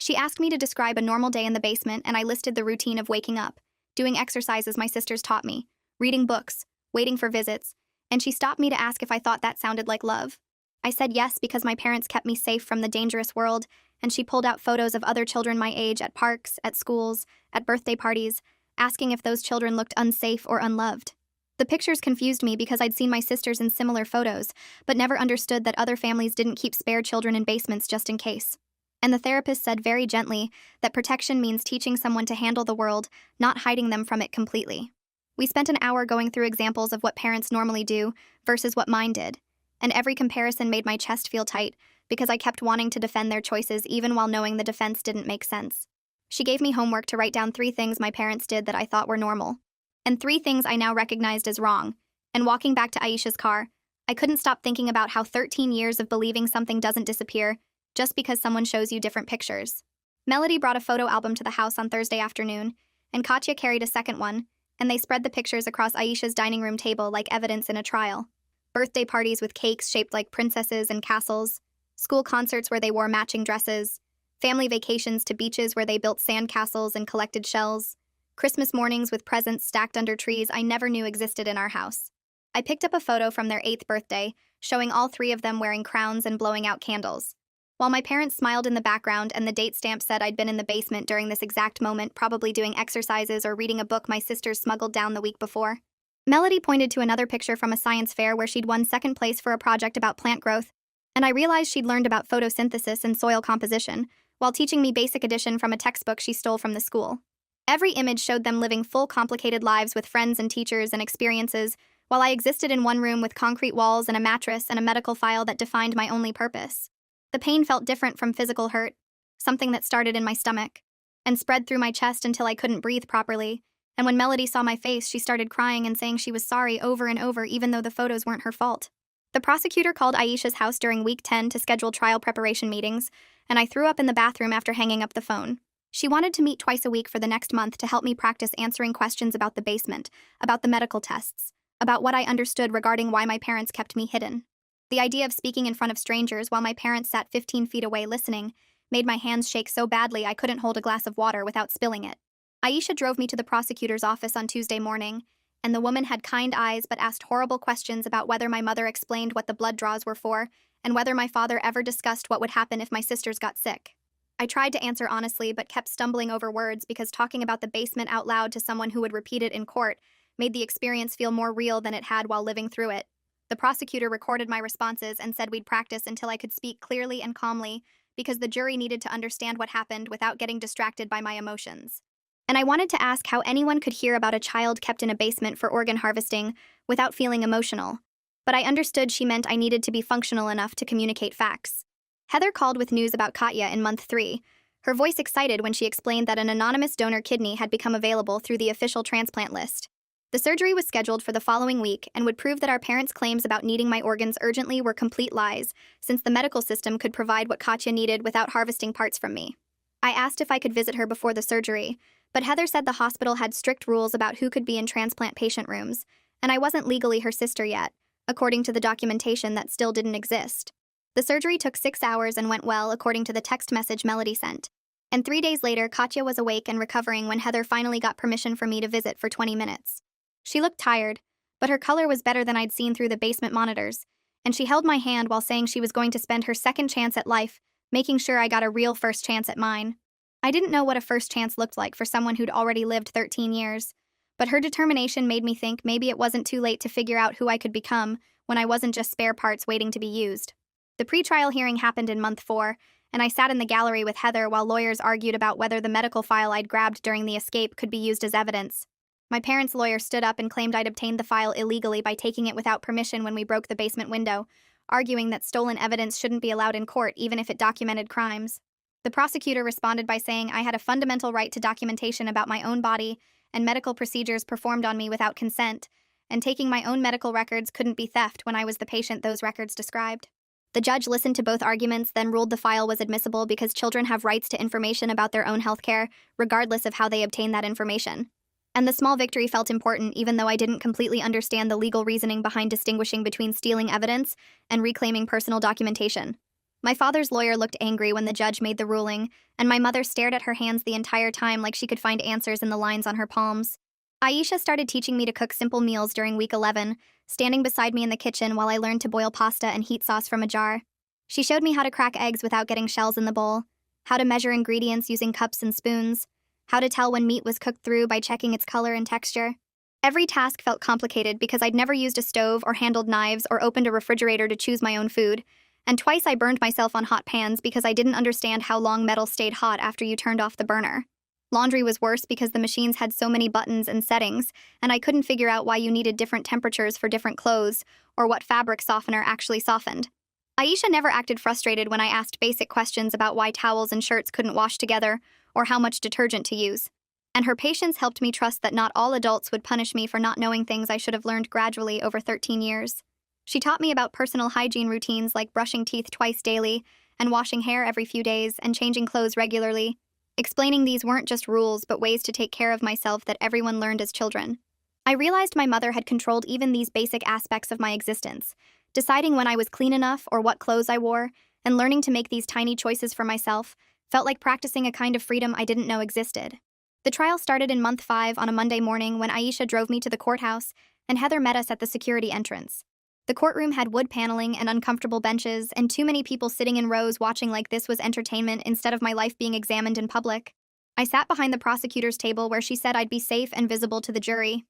Speaker 1: She asked me to describe a normal day in the basement, and I listed the routine of waking up, doing exercises my sisters taught me, reading books, waiting for visits, and she stopped me to ask if I thought that sounded like love. I said yes because my parents kept me safe from the dangerous world, and she pulled out photos of other children my age at parks, at schools, at birthday parties, asking if those children looked unsafe or unloved. The pictures confused me because I'd seen my sisters in similar photos, but never understood that other families didn't keep spare children in basements just in case. And the therapist said very gently that protection means teaching someone to handle the world, not hiding them from it completely. We spent an hour going through examples of what parents normally do versus what mine did, and every comparison made my chest feel tight because I kept wanting to defend their choices even while knowing the defense didn't make sense. She gave me homework to write down 3 things my parents did that I thought were normal, and 3 things I now recognized as wrong. And walking back to Aisha's car, I couldn't stop thinking about how 13 years of believing something doesn't disappear just because someone shows you different pictures. Melody brought a photo album to the house on Thursday afternoon, and Katya carried a second one, and they spread the pictures across Aisha's dining room table like evidence in a trial. Birthday parties with cakes shaped like princesses and castles, school concerts where they wore matching dresses, family vacations to beaches where they built sand castles and collected shells, Christmas mornings with presents stacked under trees I never knew existed in our house. I picked up a photo from their 8th birthday, showing all 3 of them wearing crowns and blowing out candles. While my parents smiled in the background and the date stamp said I'd been in the basement during this exact moment, probably doing exercises or reading a book my sisters smuggled down the week before. Melody pointed to another picture from a science fair where she'd won 2nd place for a project about plant growth, and I realized she'd learned about photosynthesis and soil composition while teaching me basic addition from a textbook she stole from the school. Every image showed them living full, complicated lives with friends and teachers and experiences, while I existed in one room with concrete walls and a mattress and a medical file that defined my only purpose. The pain felt different from physical hurt, something that started in my stomach, and spread through my chest until I couldn't breathe properly. And when Melody saw my face, she started crying and saying she was sorry over and over, even though the photos weren't her fault. The prosecutor called Aisha's house during week 10 to schedule trial preparation meetings, and I threw up in the bathroom after hanging up the phone. She wanted to meet twice a week for the next month to help me practice answering questions about the basement, about the medical tests, about what I understood regarding why my parents kept me hidden. The idea of speaking in front of strangers while my parents sat 15 feet away listening made my hands shake so badly I couldn't hold a glass of water without spilling it. Aisha drove me to the prosecutor's office on Tuesday morning, and the woman had kind eyes but asked horrible questions about whether my mother explained what the blood draws were for and whether my father ever discussed what would happen if my sisters got sick. I tried to answer honestly but kept stumbling over words because talking about the basement out loud to someone who would repeat it in court made the experience feel more real than it had while living through it. The prosecutor recorded my responses and said we'd practice until I could speak clearly and calmly because the jury needed to understand what happened without getting distracted by my emotions. And I wanted to ask how anyone could hear about a child kept in a basement for organ harvesting without feeling emotional. But I understood she meant I needed to be functional enough to communicate facts. Heather called with news about Katya in month 3, her voice excited when she explained that an anonymous donor kidney had become available through the official transplant list. The surgery was scheduled for the following week and would prove that our parents' claims about needing my organs urgently were complete lies, since the medical system could provide what Katya needed without harvesting parts from me. I asked if I could visit her before the surgery, but Heather said the hospital had strict rules about who could be in transplant patient rooms, and I wasn't legally her sister yet, according to the documentation that still didn't exist. The surgery took 6 hours and went well, according to the text message Melody sent. And 3 days later, Katya was awake and recovering when Heather finally got permission for me to visit for 20 minutes. She looked tired, but her color was better than I'd seen through the basement monitors, and she held my hand while saying she was going to spend her second chance at life, making sure I got a real first chance at mine. I didn't know what a first chance looked like for someone who'd already lived 13 years, but her determination made me think maybe it wasn't too late to figure out who I could become when I wasn't just spare parts waiting to be used. The pre-trial hearing happened in month 4, and I sat in the gallery with Heather while lawyers argued about whether the medical file I'd grabbed during the escape could be used as evidence. My parents' lawyer stood up and claimed I'd obtained the file illegally by taking it without permission when we broke the basement window, arguing that stolen evidence shouldn't be allowed in court even if it documented crimes. The prosecutor responded by saying I had a fundamental right to documentation about my own body and medical procedures performed on me without consent, and taking my own medical records couldn't be theft when I was the patient those records described. The judge listened to both arguments, then ruled the file was admissible because children have rights to information about their own healthcare, regardless of how they obtain that information. And the small victory felt important even though I didn't completely understand the legal reasoning behind distinguishing between stealing evidence and reclaiming personal documentation. My father's lawyer looked angry when the judge made the ruling, and my mother stared at her hands the entire time like she could find answers in the lines on her palms. Aisha started teaching me to cook simple meals during week 11, standing beside me in the kitchen while I learned to boil pasta and heat sauce from a jar. She showed me how to crack eggs without getting shells in the bowl, how to measure ingredients using cups and spoons, how to tell when meat was cooked through by checking its color and texture. Every task felt complicated because I'd never used a stove or handled knives or opened a refrigerator to choose my own food, and twice I burned myself on hot pans because I didn't understand how long metal stayed hot after you turned off the burner. Laundry was worse because the machines had so many buttons and settings, and I couldn't figure out why you needed different temperatures for different clothes, or what fabric softener actually softened. Aisha never acted frustrated when I asked basic questions about why towels and shirts couldn't wash together, or how much detergent to use. And her patience helped me trust that not all adults would punish me for not knowing things I should have learned gradually over 13 years. She taught me about personal hygiene routines like brushing teeth twice daily, and washing hair every few days, and changing clothes regularly, explaining these weren't just rules but ways to take care of myself that everyone learned as children. I realized my mother had controlled even these basic aspects of my existence, deciding when I was clean enough or what clothes I wore, and learning to make these tiny choices for myself felt like practicing a kind of freedom I didn't know existed. The trial started in month 5 on a Monday morning when Aisha drove me to the courthouse, and Heather met us at the security entrance. The courtroom had wood paneling and uncomfortable benches, and too many people sitting in rows watching like this was entertainment instead of my life being examined in public. I sat behind the prosecutor's table where she said I'd be safe and visible to the jury.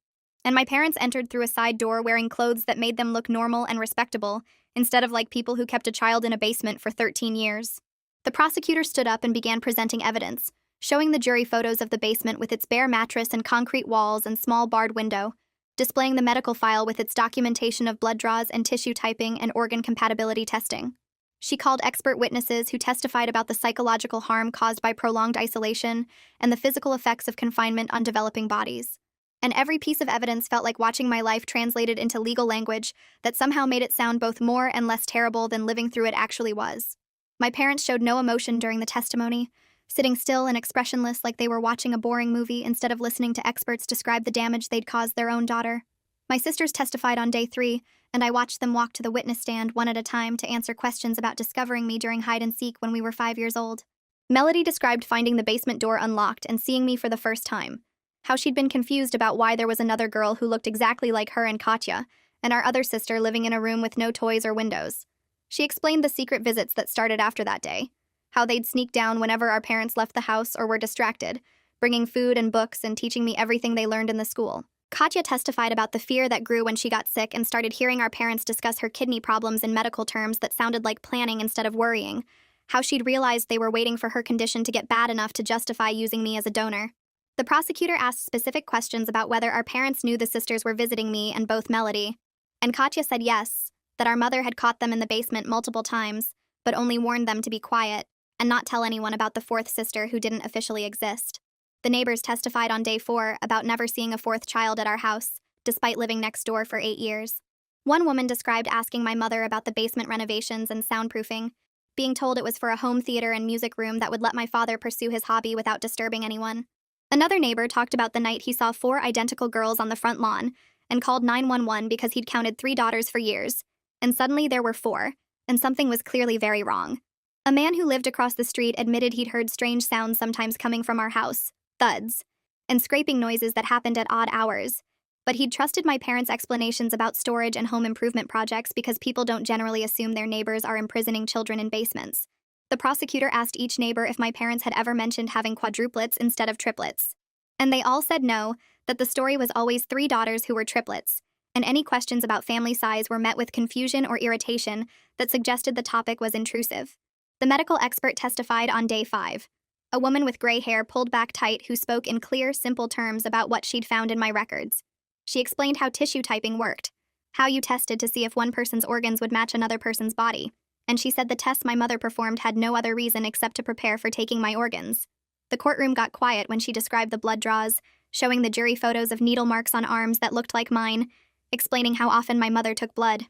Speaker 1: And my parents entered through a side door wearing clothes that made them look normal and respectable, instead of like people who kept a child in a basement for 13 years. The prosecutor stood up and began presenting evidence, showing the jury photos of the basement with its bare mattress and concrete walls and small barred window, displaying the medical file with its documentation of blood draws and tissue typing and organ compatibility testing. She called expert witnesses who testified about the psychological harm caused by prolonged isolation and the physical effects of confinement on developing bodies. And every piece of evidence felt like watching my life translated into legal language that somehow made it sound both more and less terrible than living through it actually was. My parents showed no emotion during the testimony, sitting still and expressionless like they were watching a boring movie instead of listening to experts describe the damage they'd caused their own daughter. My sisters testified on day 3, and I watched them walk to the witness stand one at a time to answer questions about discovering me during hide and seek when we were 5 years old. Melody described finding the basement door unlocked and seeing me for the first time, how she'd been confused about why there was another girl who looked exactly like her and Katya, and our other sister living in a room with no toys or windows. She explained the secret visits that started after that day, how they'd sneak down whenever our parents left the house or were distracted, bringing food and books and teaching me everything they learned in the school. Katya testified about the fear that grew when she got sick and started hearing our parents discuss her kidney problems in medical terms that sounded like planning instead of worrying, how she'd realized they were waiting for her condition to get bad enough to justify using me as a donor. The prosecutor asked specific questions about whether our parents knew the sisters were visiting me and both Melody, and Katya said yes, that our mother had caught them in the basement multiple times, but only warned them to be quiet and not tell anyone about the 4th sister who didn't officially exist. The neighbors testified on day 4 about never seeing a 4th child at our house, despite living next door for 8 years. One woman described asking my mother about the basement renovations and soundproofing, being told it was for a home theater and music room that would let my father pursue his hobby without disturbing anyone. Another neighbor talked about the night he saw 4 identical girls on the front lawn and called 911 because he'd counted 3 daughters for years, and suddenly there were 4, and something was clearly very wrong. A man who lived across the street admitted he'd heard strange sounds sometimes coming from our house, thuds, and scraping noises that happened at odd hours, but he'd trusted my parents' explanations about storage and home improvement projects because people don't generally assume their neighbors are imprisoning children in basements. The prosecutor asked each neighbor if my parents had ever mentioned having quadruplets instead of triplets, and they all said no, that the story was always 3 daughters who were triplets, and any questions about family size were met with confusion or irritation that suggested the topic was intrusive. The medical expert testified on day 5. A woman with gray hair pulled back tight who spoke in clear, simple terms about what she'd found in my records. She explained how tissue typing worked, how you tested to see if one person's organs would match another person's body, and she said the tests my mother performed had no other reason except to prepare for taking my organs. The courtroom got quiet when she described the blood draws, showing the jury photos of needle marks on arms that looked like mine, explaining how often my mother took blood,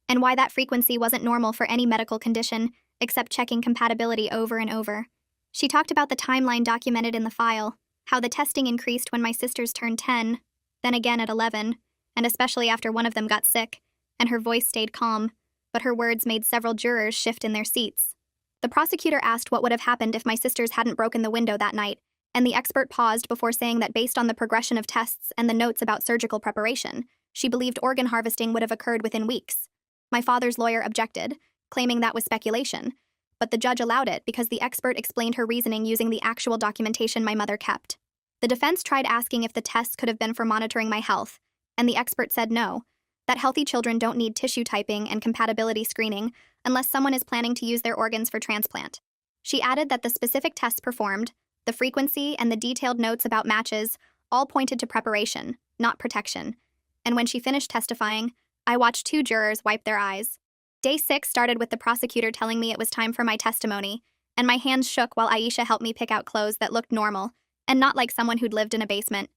Speaker 1: and why that frequency wasn't normal for any medical condition, except checking compatibility over and over. She talked about the timeline documented in the file, how the testing increased when my sisters turned 10, then again at 11, and especially after one of them got sick, and her voice stayed calm, but her words made several jurors shift in their seats. The prosecutor asked what would have happened if my sisters hadn't broken the window that night, and the expert paused before saying that based on the progression of tests and the notes about surgical preparation, she believed organ harvesting would have occurred within weeks. My father's lawyer objected, claiming that was speculation, but the judge allowed it because the expert explained her reasoning using the actual documentation my mother kept. The defense tried asking if the tests could have been for monitoring my health, and the expert said no, that healthy children don't need tissue typing and compatibility screening unless someone is planning to use their organs for transplant. She added that the specific tests performed, the frequency, and the detailed notes about matches all pointed to preparation, not protection. And when she finished testifying, I watched 2 jurors wipe their eyes. Day 6 started with the prosecutor telling me it was time for my testimony, and my hands shook while Aisha helped me pick out clothes that looked normal, and not like someone who'd lived in a basement.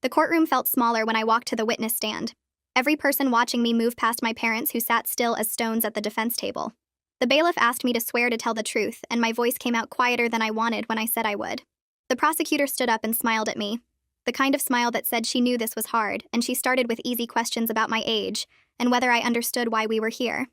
Speaker 1: The courtroom felt smaller when I walked to the witness stand. Every person watching me moved past my parents who sat still as stones at the defense table. The bailiff asked me to swear to tell the truth, and my voice came out quieter than I wanted when I said I would. The prosecutor stood up and smiled at me, the kind of smile that said she knew this was hard, and she started with easy questions about my age and whether I understood why we were here.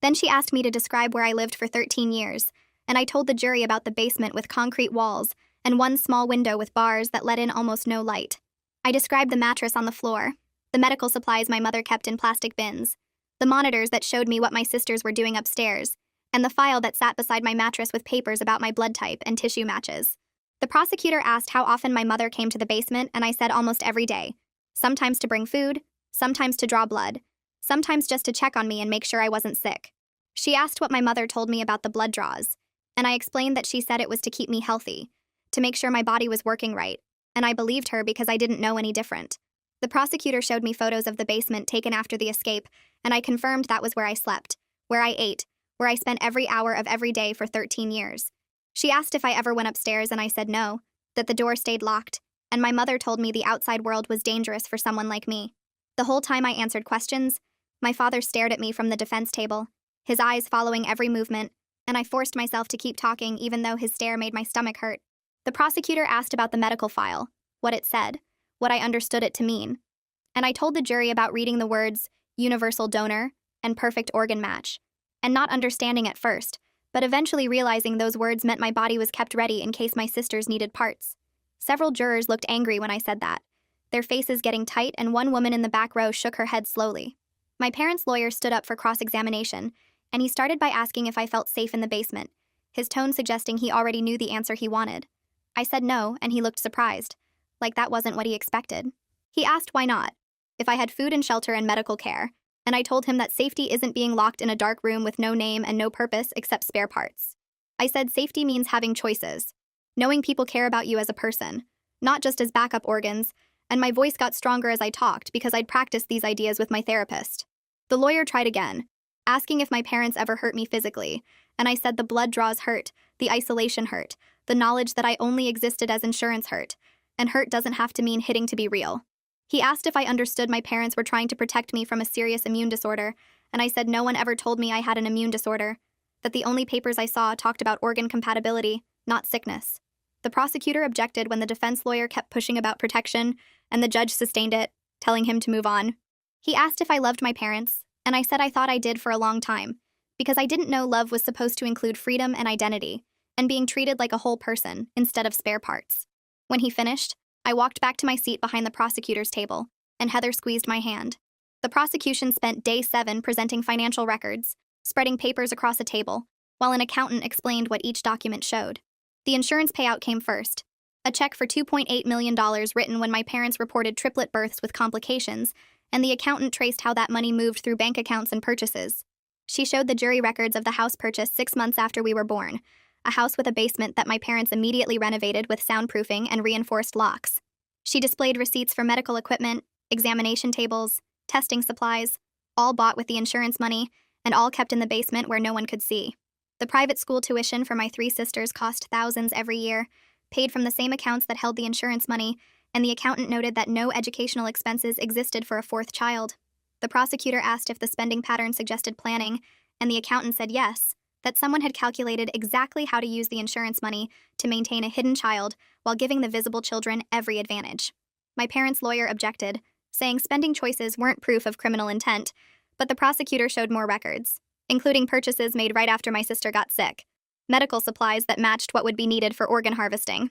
Speaker 1: Then she asked me to describe where I lived for 13 years, and I told the jury about the basement with concrete walls and one small window with bars that let in almost no light. I described the mattress on the floor, the medical supplies my mother kept in plastic bins, the monitors that showed me what my sisters were doing upstairs, and the file that sat beside my mattress with papers about my blood type and tissue matches. The prosecutor asked how often my mother came to the basement, and I said almost every day, sometimes to bring food, sometimes to draw blood, sometimes just to check on me and make sure I wasn't sick. She asked what my mother told me about the blood draws, and I explained that she said it was to keep me healthy, to make sure my body was working right, and I believed her because I didn't know any different. The prosecutor showed me photos of the basement taken after the escape, and I confirmed that was where I slept, where I ate, where I spent every hour of every day for 13 years. She asked if I ever went upstairs, and I said no, that the door stayed locked, and my mother told me the outside world was dangerous for someone like me. The whole time I answered questions, my father stared at me from the defense table, his eyes following every movement, and I forced myself to keep talking even though his stare made my stomach hurt. The prosecutor asked about the medical file, what it said, what I understood it to mean, and I told the jury about reading the words universal donor and perfect organ match, and not understanding at first, but eventually realizing those words meant my body was kept ready in case my sisters needed parts. Several jurors looked angry when I said that, their faces getting tight, and one woman in the back row shook her head slowly. My parents' lawyer stood up for cross-examination, and he started by asking if I felt safe in the basement, his tone suggesting he already knew the answer he wanted. I said no, and he looked surprised, like that wasn't what he expected. He asked why not, if I had food and shelter and medical care, and I told him that safety isn't being locked in a dark room with no name and no purpose except spare parts. I said safety means having choices, knowing people care about you as a person, not just as backup organs, and my voice got stronger as I talked because I'd practiced these ideas with my therapist. The lawyer tried again, asking if my parents ever hurt me physically, and I said the blood draws hurt, the isolation hurt, the knowledge that I only existed as insurance hurt, and hurt doesn't have to mean hitting to be real. He asked if I understood my parents were trying to protect me from a serious immune disorder, and I said no one ever told me I had an immune disorder, that the only papers I saw talked about organ compatibility, not sickness. The prosecutor objected when the defense lawyer kept pushing about protection, and the judge sustained it, telling him to move on. He asked if I loved my parents, and I said I thought I did for a long time, because I didn't know love was supposed to include freedom and identity, and being treated like a whole person instead of spare parts. When he finished, I walked back to my seat behind the prosecutor's table, and Heather squeezed my hand. The prosecution spent day 7 presenting financial records, spreading papers across a table, while an accountant explained what each document showed. The insurance payout came first, a check for $2.8 million written when my parents reported triplet births with complications, and the accountant traced how that money moved through bank accounts and purchases. She showed the jury records of the house purchased 6 months after we were born, a house with a basement that my parents immediately renovated with soundproofing and reinforced locks. She displayed receipts for medical equipment, examination tables, testing supplies, all bought with the insurance money, and all kept in the basement where no one could see. The private school tuition for my 3 sisters cost thousands every year, paid from the same accounts that held the insurance money, and the accountant noted that no educational expenses existed for a 4th child. The prosecutor asked if the spending pattern suggested planning, and the accountant said yes, that someone had calculated exactly how to use the insurance money to maintain a hidden child while giving the visible children every advantage. My parents' lawyer objected, saying spending choices weren't proof of criminal intent, but the prosecutor showed more records, including purchases made right after my sister got sick. medical supplies that matched what would be needed for organ harvesting.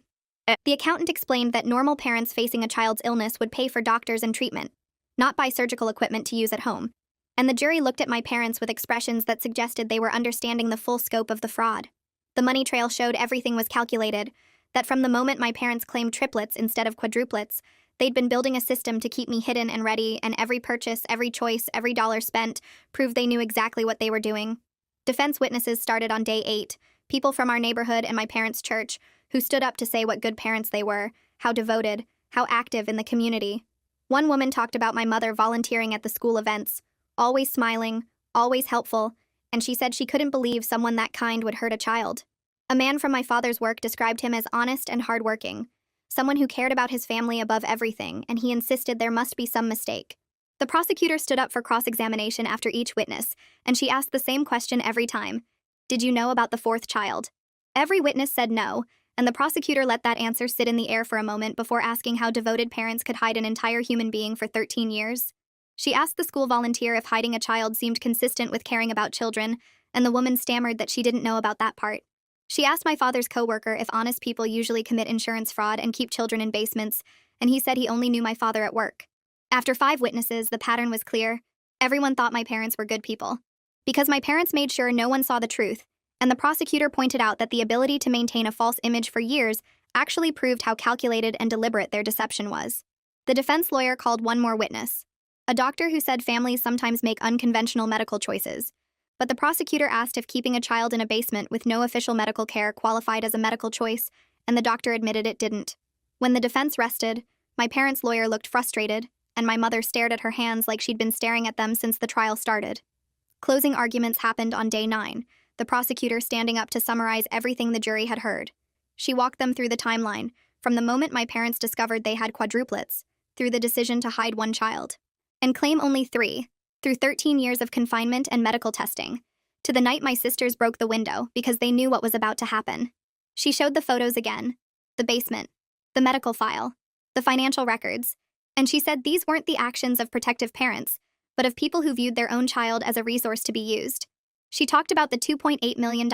Speaker 1: The accountant explained that normal parents facing a child's illness would pay for doctors and treatment, not buy surgical equipment to use at home. And the jury looked at my parents with expressions that suggested they were understanding the full scope of the fraud. The money trail showed everything was calculated, that from the moment my parents claimed triplets instead of quadruplets, they'd been building a system to keep me hidden and ready, and every purchase, every choice, every dollar spent proved they knew exactly what they were doing. Defense witnesses started on day 8, people from our neighborhood and my parents' church, who stood up to say what good parents they were, how devoted, how active in the community. One woman talked about my mother volunteering at the school events, always smiling, always helpful, and she said she couldn't believe someone that kind would hurt a child. A man from my father's work described him as honest and hardworking, someone who cared about his family above everything, and he insisted there must be some mistake. The prosecutor stood up for cross-examination after each witness, and she asked the same question every time. Did you know about the 4th child? Every witness said no, and the prosecutor let that answer sit in the air for a moment before asking how devoted parents could hide an entire human being for 13 years. She asked the school volunteer if hiding a child seemed consistent with caring about children, and the woman stammered that she didn't know about that part. She asked my father's coworker if honest people usually commit insurance fraud and keep children in basements, and he said he only knew my father at work. After 5 witnesses, the pattern was clear. Everyone thought my parents were good people. Because my parents made sure no one saw the truth, and the prosecutor pointed out that the ability to maintain a false image for years actually proved how calculated and deliberate their deception was. The defense lawyer called one more witness, a doctor who said families sometimes make unconventional medical choices. But the prosecutor asked if keeping a child in a basement with no official medical care qualified as a medical choice, and the doctor admitted it didn't. When the defense rested, my parents' lawyer looked frustrated, and my mother stared at her hands like she'd been staring at them since the trial started. Closing arguments happened on day 9, the prosecutor standing up to summarize everything the jury had heard. She walked them through the timeline, from the moment my parents discovered they had quadruplets, through the decision to hide 1 child, and claim only 3, through 13 years of confinement and medical testing, to the night my sisters broke the window because they knew what was about to happen. She showed the photos again, the basement, the medical file, the financial records, and she said these weren't the actions of protective parents, but of people who viewed their own child as a resource to be used. She talked about the $2.8 million,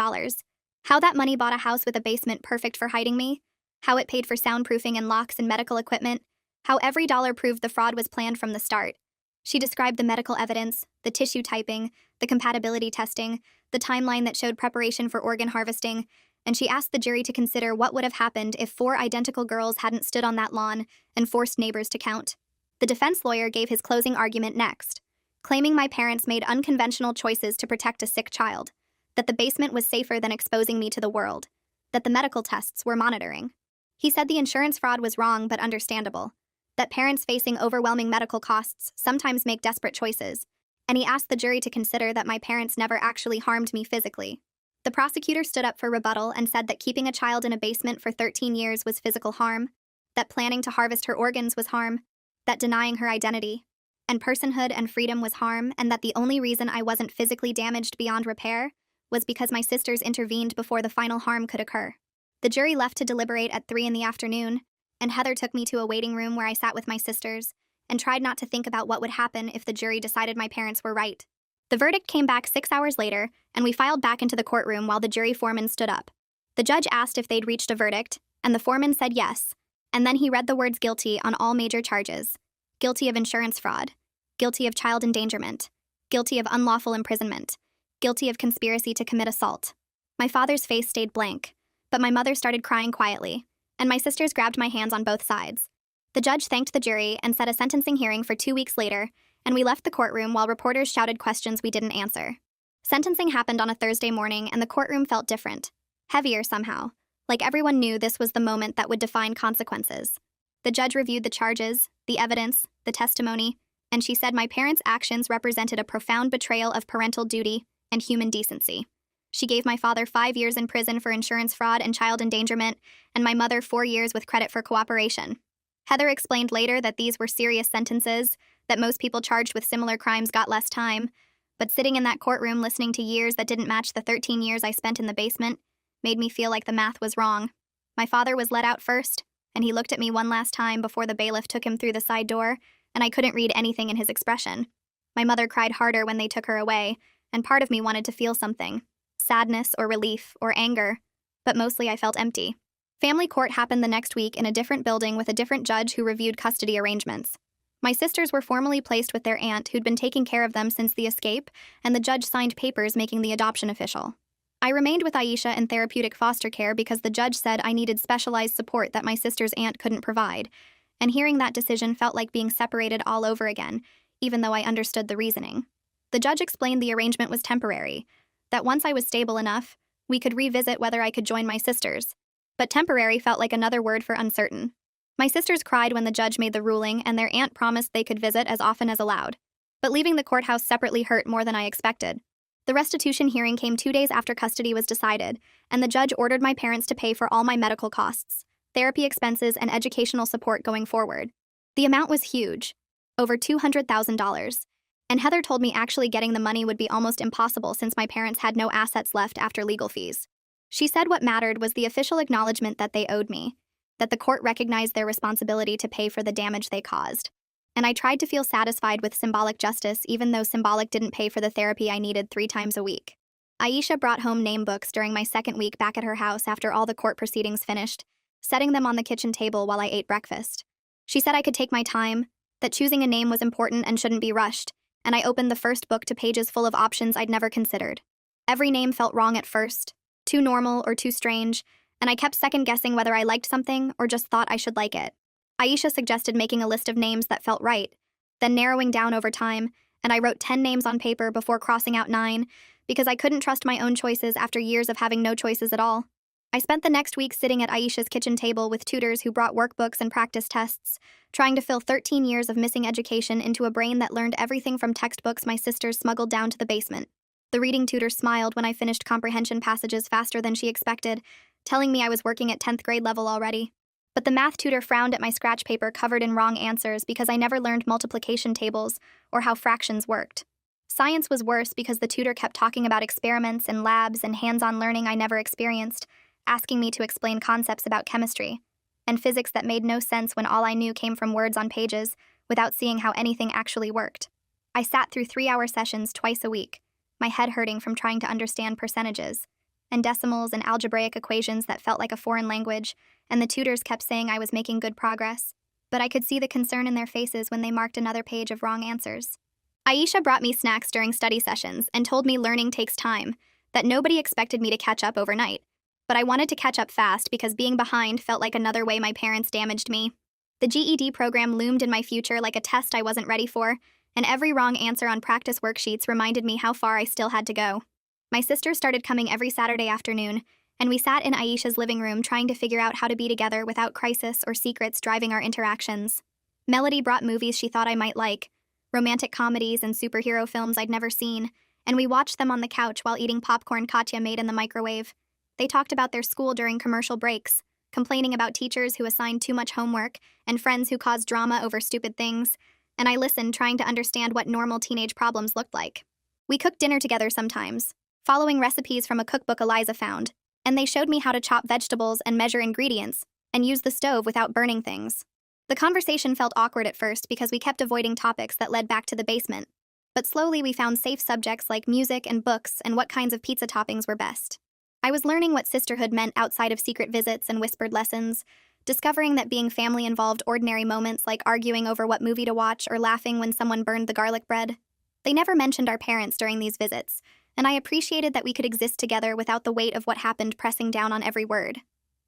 Speaker 1: how that money bought a house with a basement perfect for hiding me, how it paid for soundproofing and locks and medical equipment, how every dollar proved the fraud was planned from the start. She described the medical evidence, the tissue typing, the compatibility testing, the timeline that showed preparation for organ harvesting, and she asked the jury to consider what would have happened if 4 identical girls hadn't stood on that lawn and forced neighbors to count. The defense lawyer gave his closing argument next, claiming my parents made unconventional choices to protect a sick child, that the basement was safer than exposing me to the world, that the medical tests were monitoring. He said the insurance fraud was wrong but understandable, that parents facing overwhelming medical costs sometimes make desperate choices, and he asked the jury to consider that my parents never actually harmed me physically. The prosecutor stood up for rebuttal and said that keeping a child in a basement for 13 years was physical harm, that planning to harvest her organs was harm, that denying her identity and personhood and freedom was harm, and that the only reason I wasn't physically damaged beyond repair was because my sisters intervened before the final harm could occur. The jury left to deliberate at 3 in the afternoon, and Heather took me to a waiting room where I sat with my sisters and tried not to think about what would happen if the jury decided my parents were right. The verdict came back 6 hours later, and we filed back into the courtroom while the jury foreman stood up. The judge asked if they'd reached a verdict, and the foreman said yes, and then he read the words guilty on all major charges. Guilty of insurance fraud, guilty of child endangerment, guilty of unlawful imprisonment, guilty of conspiracy to commit assault. My father's face stayed blank, but my mother started crying quietly, and my sisters grabbed my hands on both sides. The judge thanked the jury and set a sentencing hearing for 2 weeks later, and we left the courtroom while reporters shouted questions we didn't answer. Sentencing happened on a Thursday morning, and the courtroom felt different, heavier somehow, like everyone knew this was the moment that would define consequences. The judge reviewed the charges, the evidence, the testimony, and she said my parents' actions represented a profound betrayal of parental duty and human decency. She gave my father 5 years in prison for insurance fraud and child endangerment, and my mother 4 years with credit for cooperation. Heather explained later that these were serious sentences, that most people charged with similar crimes got less time, but sitting in that courtroom listening to years that didn't match the 13 years I spent in the basement made me feel like the math was wrong. My father was let out first, and he looked at me one last time before the bailiff took him through the side door, and I couldn't read anything in his expression. My mother cried harder when they took her away, and part of me wanted to feel something sadness or relief or anger, but mostly I felt empty. Family court happened the next week in a different building with a different judge who reviewed custody arrangements. My sisters were formally placed with their aunt who'd been taking care of them since the escape, and the judge signed papers making the adoption official. I remained with Aisha in therapeutic foster care because the judge said I needed specialized support that my sister's aunt couldn't provide, and hearing that decision felt like being separated all over again, even though I understood the reasoning. The judge explained the arrangement was temporary, that once I was stable enough, we could revisit whether I could join my sisters. But temporary felt like another word for uncertain. My sisters cried when the judge made the ruling, and their aunt promised they could visit as often as allowed. But leaving the courthouse separately hurt more than I expected. The restitution hearing came 2 days after custody was decided, and the judge ordered my parents to pay for all my medical costs, therapy expenses, and educational support going forward. The amount was huge, over $200,000, and Heather told me actually getting the money would be almost impossible since my parents had no assets left after legal fees. She said what mattered was the official acknowledgement that they owed me, that the court recognized their responsibility to pay for the damage they caused. And I tried to feel satisfied with symbolic justice, even though symbolic didn't pay for the therapy I needed 3 times a week. Aisha brought home name books during my second week back at her house after all the court proceedings finished, setting them on the kitchen table while I ate breakfast. She said I could take my time, that choosing a name was important and shouldn't be rushed, and I opened the first book to pages full of options I'd never considered. Every name felt wrong at first, too normal or too strange, and I kept second-guessing whether I liked something or just thought I should like it. Aisha suggested making a list of names that felt right, then narrowing down over time, and I wrote 10 names on paper before crossing out 9, because I couldn't trust my own choices after years of having no choices at all. I spent the next week sitting at Aisha's kitchen table with tutors who brought workbooks and practice tests, trying to fill 13 years of missing education into a brain that learned everything from textbooks my sisters smuggled down to the basement. The reading tutor smiled when I finished comprehension passages faster than she expected, telling me I was working at 10th grade level already. But the math tutor frowned at my scratch paper covered in wrong answers because I never learned multiplication tables or how fractions worked. Science was worse because the tutor kept talking about experiments and labs and hands-on learning I never experienced, asking me to explain concepts about chemistry, and physics that made no sense when all I knew came from words on pages without seeing how anything actually worked. I sat through 3-hour sessions twice a week, my head hurting from trying to understand percentages, and decimals and algebraic equations that felt like a foreign language, and the tutors kept saying I was making good progress, but I could see the concern in their faces when they marked another page of wrong answers. Aisha brought me snacks during study sessions and told me learning takes time, that nobody expected me to catch up overnight. But I wanted to catch up fast because being behind felt like another way my parents damaged me. The GED program loomed in my future like a test I wasn't ready for, and every wrong answer on practice worksheets reminded me how far I still had to go. My sisters started coming every Saturday afternoon, and we sat in Aisha's living room trying to figure out how to be together without crisis or secrets driving our interactions. Melody brought movies she thought I might like, romantic comedies and superhero films I'd never seen, and we watched them on the couch while eating popcorn Katya made in the microwave. They talked about their school during commercial breaks, complaining about teachers who assigned too much homework and friends who caused drama over stupid things, and I listened trying to understand what normal teenage problems looked like. We cooked dinner together sometimes, following recipes from a cookbook Eliza found, and they showed me how to chop vegetables and measure ingredients, and use the stove without burning things. The conversation felt awkward at first because we kept avoiding topics that led back to the basement, but slowly we found safe subjects like music and books and what kinds of pizza toppings were best. I was learning what sisterhood meant outside of secret visits and whispered lessons, discovering that being family involved ordinary moments like arguing over what movie to watch or laughing when someone burned the garlic bread. They never mentioned our parents during these visits, and I appreciated that we could exist together without the weight of what happened pressing down on every word.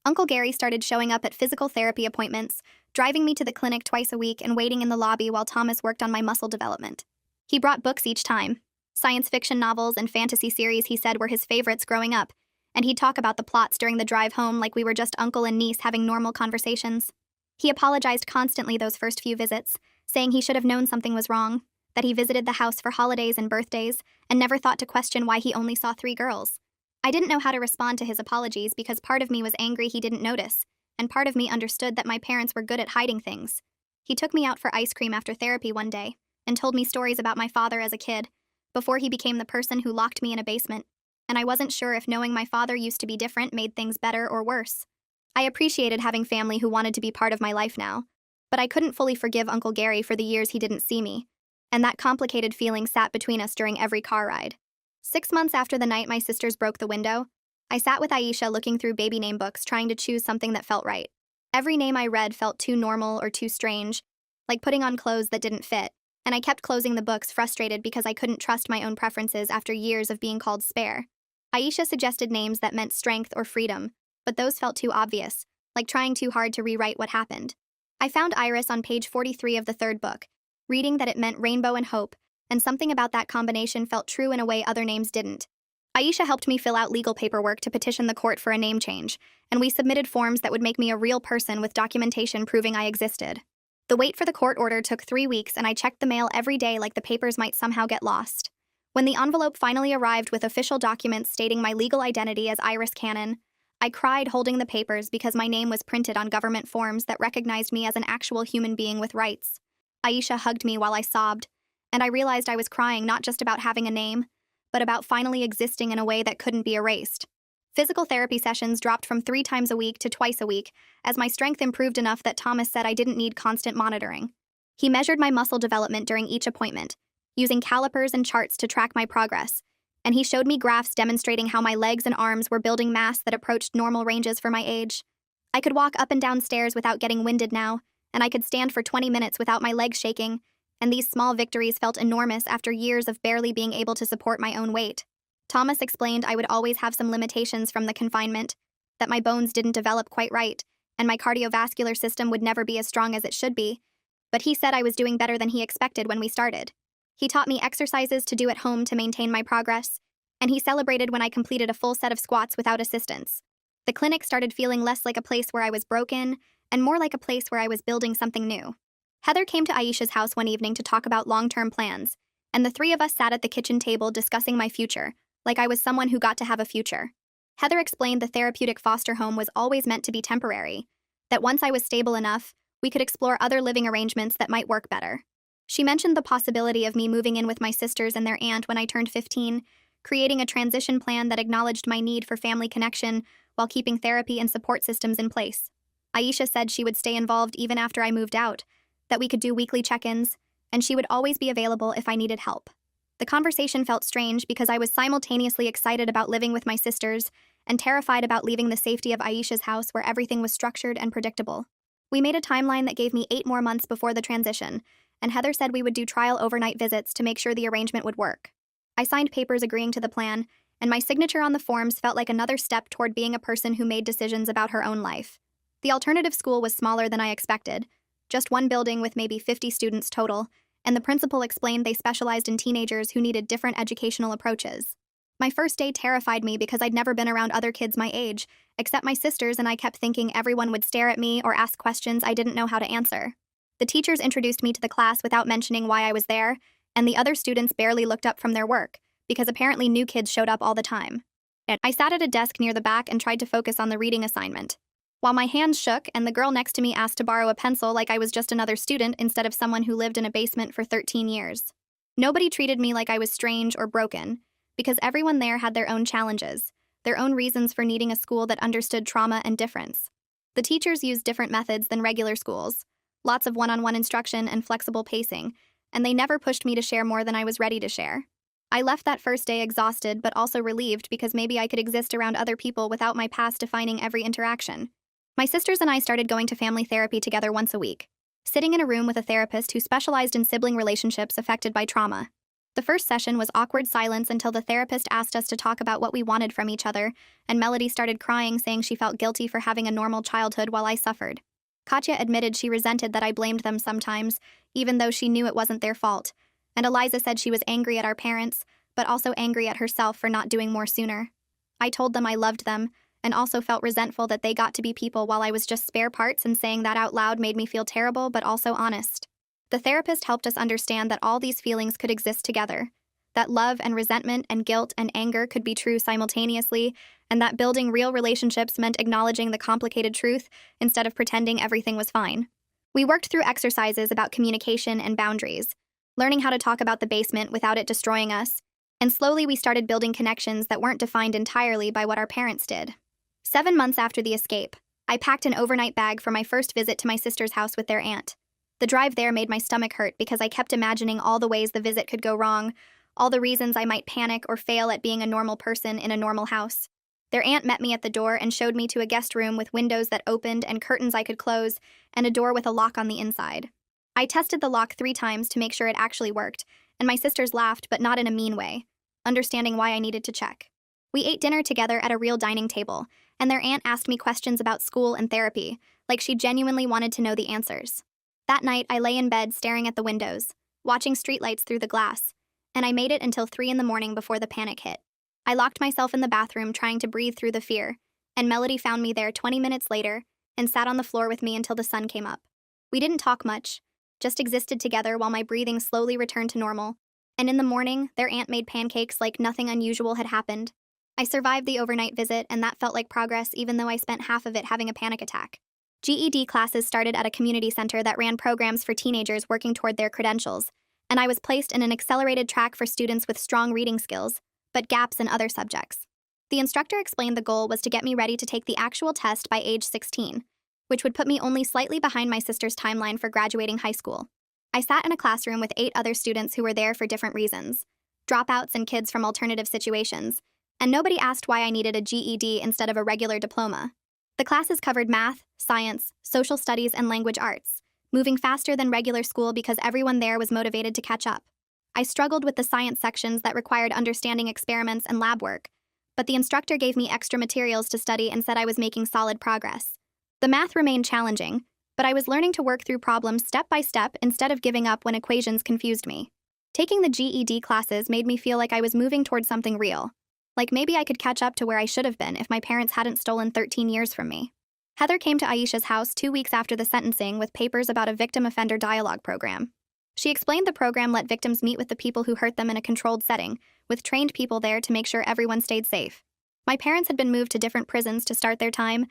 Speaker 1: Uncle Gary started showing up at physical therapy appointments, driving me to the clinic twice a week and waiting in the lobby while Thomas worked on my muscle development. He brought books each time, science fiction novels and fantasy series he said were his favorites growing up, and he'd talk about the plots during the drive home like we were just uncle and niece having normal conversations. He apologized constantly those first few visits, saying he should have known something was wrong, that he visited the house for holidays and birthdays and never thought to question why he only saw 3 girls. I didn't know how to respond to his apologies because part of me was angry he didn't notice, and part of me understood that my parents were good at hiding things. He took me out for ice cream after therapy one day and told me stories about my father as a kid, before he became the person who locked me in a basement, and I wasn't sure if knowing my father used to be different made things better or worse. I appreciated having family who wanted to be part of my life now, but I couldn't fully forgive Uncle Gary for the years he didn't see me, and that complicated feeling sat between us during every car ride. 6 months after the night my sisters broke the window, I sat with Aisha looking through baby name books trying to choose something that felt right. Every name I read felt too normal or too strange, like putting on clothes that didn't fit, and I kept closing the books frustrated because I couldn't trust my own preferences after years of being called spare. Aisha suggested names that meant strength or freedom, but those felt too obvious, like trying too hard to rewrite what happened. I found Iris on page 43 of the third book, reading that it meant rainbow and hope, and something about that combination felt true in a way other names didn't. Aisha helped me fill out legal paperwork to petition the court for a name change, and we submitted forms that would make me a real person with documentation proving I existed. The wait for the court order took 3 weeks, and I checked the mail every day like the papers might somehow get lost. When the envelope finally arrived with official documents stating my legal identity as Iris Cannon, I cried holding the papers because my name was printed on government forms that recognized me as an actual human being with rights. Aisha hugged me while I sobbed, and I realized I was crying not just about having a name, but about finally existing in a way that couldn't be erased. Physical therapy sessions dropped from 3 times a week to twice a week, as my strength improved enough that Thomas said I didn't need constant monitoring. He measured my muscle development during each appointment, using calipers and charts to track my progress, and he showed me graphs demonstrating how my legs and arms were building mass that approached normal ranges for my age. I could walk up and down stairs without getting winded now, and I could stand for 20 minutes without my legs shaking, and these small victories felt enormous after years of barely being able to support my own weight. Thomas explained I would always have some limitations from the confinement, that my bones didn't develop quite right, and my cardiovascular system would never be as strong as it should be, but he said I was doing better than he expected when we started. He taught me exercises to do at home to maintain my progress, and he celebrated when I completed a full set of squats without assistance. The clinic started feeling less like a place where I was broken, and more like a place where I was building something new. Heather came to Aisha's house one evening to talk about long-term plans, and the 3 of us sat at the kitchen table discussing my future, like I was someone who got to have a future. Heather explained the therapeutic foster home was always meant to be temporary, that once I was stable enough, we could explore other living arrangements that might work better. She mentioned the possibility of me moving in with my sisters and their aunt when I turned 15, creating a transition plan that acknowledged my need for family connection while keeping therapy and support systems in place. Aisha said she would stay involved even after I moved out, that we could do weekly check-ins, and she would always be available if I needed help. The conversation felt strange because I was simultaneously excited about living with my sisters and terrified about leaving the safety of Aisha's house where everything was structured and predictable. We made a timeline that gave me 8 more months before the transition, and Heather said we would do trial overnight visits to make sure the arrangement would work. I signed papers agreeing to the plan, and my signature on the forms felt like another step toward being a person who made decisions about her own life. The alternative school was smaller than I expected, just one building with maybe 50 students total, and the principal explained they specialized in teenagers who needed different educational approaches. My first day terrified me because I'd never been around other kids my age, except my sisters, and I kept thinking everyone would stare at me or ask questions I didn't know how to answer. The teachers introduced me to the class without mentioning why I was there, and the other students barely looked up from their work, because apparently new kids showed up all the time. I sat at a desk near the back and tried to focus on the reading assignment, while my hands shook and the girl next to me asked to borrow a pencil like I was just another student instead of someone who lived in a basement for 13 years. Nobody treated me like I was strange or broken, because everyone there had their own challenges, their own reasons for needing a school that understood trauma and difference. The teachers used different methods than regular schools, lots of one-on-one instruction and flexible pacing, and they never pushed me to share more than I was ready to share. I left that first day exhausted but also relieved because maybe I could exist around other people without my past defining every interaction. My sisters and I started going to family therapy together once a week, sitting in a room with a therapist who specialized in sibling relationships affected by trauma. The first session was awkward silence until the therapist asked us to talk about what we wanted from each other, and Melody started crying, saying she felt guilty for having a normal childhood while I suffered. Katya admitted she resented that I blamed them sometimes, even though she knew it wasn't their fault, and Eliza said she was angry at our parents, but also angry at herself for not doing more sooner. I told them I loved them, and also felt resentful that they got to be people while I was just spare parts, and saying that out loud made me feel terrible but also honest. The therapist helped us understand that all these feelings could exist together, that love and resentment and guilt and anger could be true simultaneously, and that building real relationships meant acknowledging the complicated truth instead of pretending everything was fine. We worked through exercises about communication and boundaries, learning how to talk about the basement without it destroying us, and slowly we started building connections that weren't defined entirely by what our parents did. 7 months after the escape, I packed an overnight bag for my first visit to my sister's house with their aunt. The drive there made my stomach hurt because I kept imagining all the ways the visit could go wrong, all the reasons I might panic or fail at being a normal person in a normal house. Their aunt met me at the door and showed me to a guest room with windows that opened and curtains I could close, and a door with a lock on the inside. I tested the lock 3 times to make sure it actually worked, and my sisters laughed, but not in a mean way, understanding why I needed to check. We ate dinner together at a real dining table, and their aunt asked me questions about school and therapy, like she genuinely wanted to know the answers. That night, I lay in bed staring at the windows, watching streetlights through the glass, and I made it until 3 in the morning before the panic hit. I locked myself in the bathroom trying to breathe through the fear, and Melody found me there 20 minutes later and sat on the floor with me until the sun came up. We didn't talk much, just existed together while my breathing slowly returned to normal, and in the morning, their aunt made pancakes like nothing unusual had happened. I survived the overnight visit, and that felt like progress even though I spent half of it having a panic attack. GED classes started at a community center that ran programs for teenagers working toward their credentials, and I was placed in an accelerated track for students with strong reading skills, but gaps in other subjects. The instructor explained the goal was to get me ready to take the actual test by age 16, which would put me only slightly behind my sister's timeline for graduating high school. I sat in a classroom with 8 other students who were there for different reasons, dropouts and kids from alternative situations, and nobody asked why I needed a GED instead of a regular diploma. The classes covered math, science, social studies, and language arts, moving faster than regular school because everyone there was motivated to catch up. I struggled with the science sections that required understanding experiments and lab work, but the instructor gave me extra materials to study and said I was making solid progress. The math remained challenging, but I was learning to work through problems step by step instead of giving up when equations confused me. Taking the GED classes made me feel like I was moving towards something real, like maybe I could catch up to where I should have been if my parents hadn't stolen 13 years from me. Heather came to Aisha's house 2 weeks after the sentencing with papers about a victim-offender dialogue program. She explained the program let victims meet with the people who hurt them in a controlled setting, with trained people there to make sure everyone stayed safe. My parents had been moved to different prisons to start their time,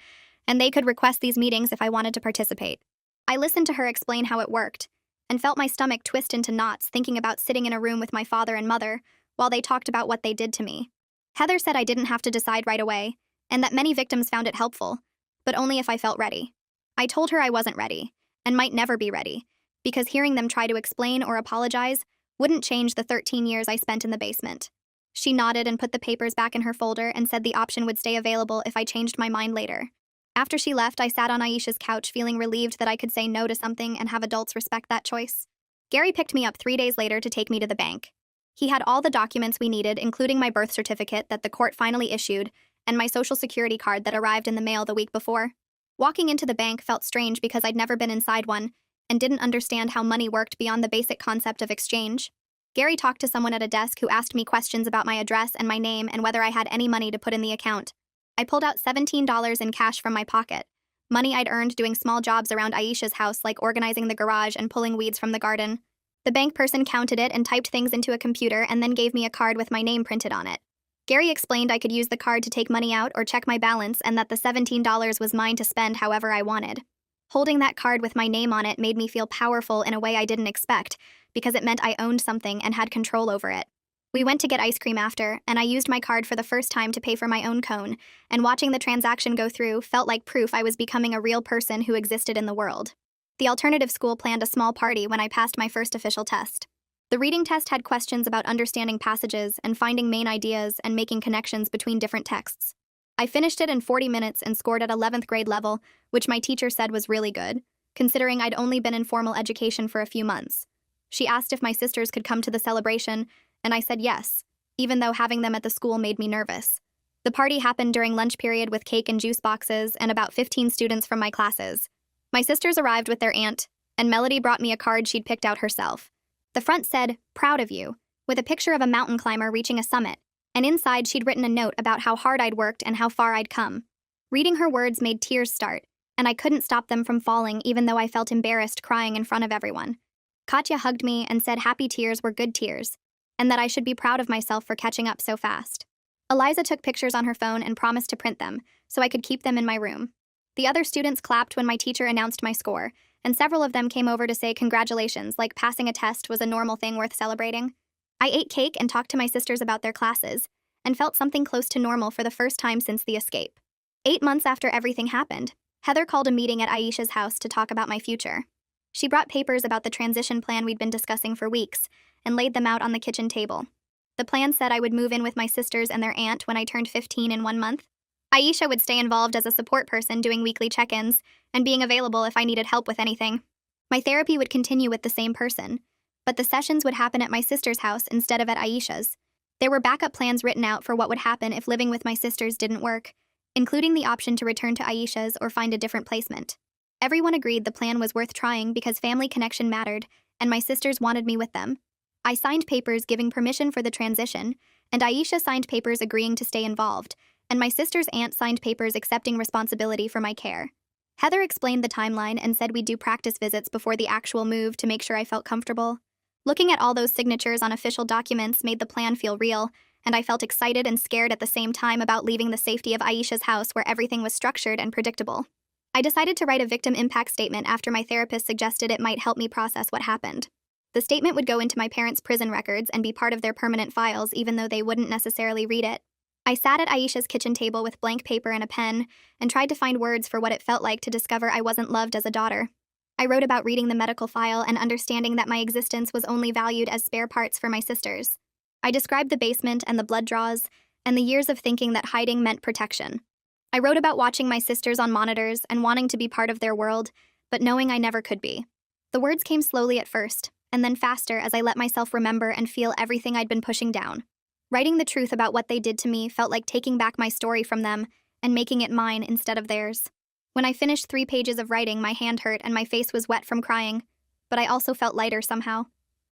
Speaker 1: and they could request these meetings if I wanted to participate. I listened to her explain how it worked, and felt my stomach twist into knots thinking about sitting in a room with my father and mother while they talked about what they did to me. Heather said I didn't have to decide right away, and that many victims found it helpful, but only if I felt ready. I told her I wasn't ready, and might never be ready, because hearing them try to explain or apologize wouldn't change the 13 years I spent in the basement. She nodded and put the papers back in her folder and said the option would stay available if I changed my mind later. After she left, I sat on Aisha's couch feeling relieved that I could say no to something and have adults respect that choice. Gary picked me up 3 days later to take me to the bank. He had all the documents we needed, including my birth certificate that the court finally issued and my social security card that arrived in the mail the week before. Walking into the bank felt strange because I'd never been inside one and didn't understand how money worked beyond the basic concept of exchange. Gary talked to someone at a desk who asked me questions about my address and my name and whether I had any money to put in the account. I pulled out $17 in cash from my pocket, money I'd earned doing small jobs around Aisha's house like organizing the garage and pulling weeds from the garden. The bank person counted it and typed things into a computer and then gave me a card with my name printed on it. Gary explained I could use the card to take money out or check my balance and that the $17 was mine to spend however I wanted. Holding that card with my name on it made me feel powerful in a way I didn't expect, because it meant I owned something and had control over it. We went to get ice cream after, and I used my card for the first time to pay for my own cone, and watching the transaction go through felt like proof I was becoming a real person who existed in the world. The alternative school planned a small party when I passed my first official test. The reading test had questions about understanding passages and finding main ideas and making connections between different texts. I finished it in 40 minutes and scored at 11th grade level, which my teacher said was really good, considering I'd only been in formal education for a few months. She asked if my sisters could come to the celebration, and I said yes, even though having them at the school made me nervous. The party happened during lunch period with cake and juice boxes and about 15 students from my classes. My sisters arrived with their aunt, and Melody brought me a card she'd picked out herself. The front said, "Proud of you," with a picture of a mountain climber reaching a summit, and inside she'd written a note about how hard I'd worked and how far I'd come. Reading her words made tears start, and I couldn't stop them from falling even though I felt embarrassed crying in front of everyone. Katya hugged me and said happy tears were good tears, and that I should be proud of myself for catching up so fast. Eliza took pictures on her phone and promised to print them, so I could keep them in my room. The other students clapped when my teacher announced my score, and several of them came over to say congratulations, like passing a test was a normal thing worth celebrating. I ate cake and talked to my sisters about their classes, and felt something close to normal for the first time since the escape. 8 months after everything happened, Heather called a meeting at Aisha's house to talk about my future. She brought papers about the transition plan we'd been discussing for weeks, and laid them out on the kitchen table. The plan said I would move in with my sisters and their aunt when I turned 15 in 1 month. Aisha would stay involved as a support person doing weekly check-ins and being available if I needed help with anything. My therapy would continue with the same person, but the sessions would happen at my sister's house instead of at Aisha's. There were backup plans written out for what would happen if living with my sisters didn't work, including the option to return to Aisha's or find a different placement. Everyone agreed the plan was worth trying because family connection mattered, and my sisters wanted me with them. I signed papers giving permission for the transition, and Aisha signed papers agreeing to stay involved, and my sister's aunt signed papers accepting responsibility for my care. Heather explained the timeline and said we'd do practice visits before the actual move to make sure I felt comfortable. Looking at all those signatures on official documents made the plan feel real, and I felt excited and scared at the same time about leaving the safety of Aisha's house where everything was structured and predictable. I decided to write a victim impact statement after my therapist suggested it might help me process what happened. The statement would go into my parents' prison records and be part of their permanent files even though they wouldn't necessarily read it. I sat at Aisha's kitchen table with blank paper and a pen and tried to find words for what it felt like to discover I wasn't loved as a daughter. I wrote about reading the medical file and understanding that my existence was only valued as spare parts for my sisters. I described the basement and the blood draws and the years of thinking that hiding meant protection. I wrote about watching my sisters on monitors and wanting to be part of their world, but knowing I never could be. The words came slowly at first, and then faster as I let myself remember and feel everything I'd been pushing down. Writing the truth about what they did to me felt like taking back my story from them and making it mine instead of theirs. When I finished 3 pages of writing, my hand hurt and my face was wet from crying, but I also felt lighter somehow.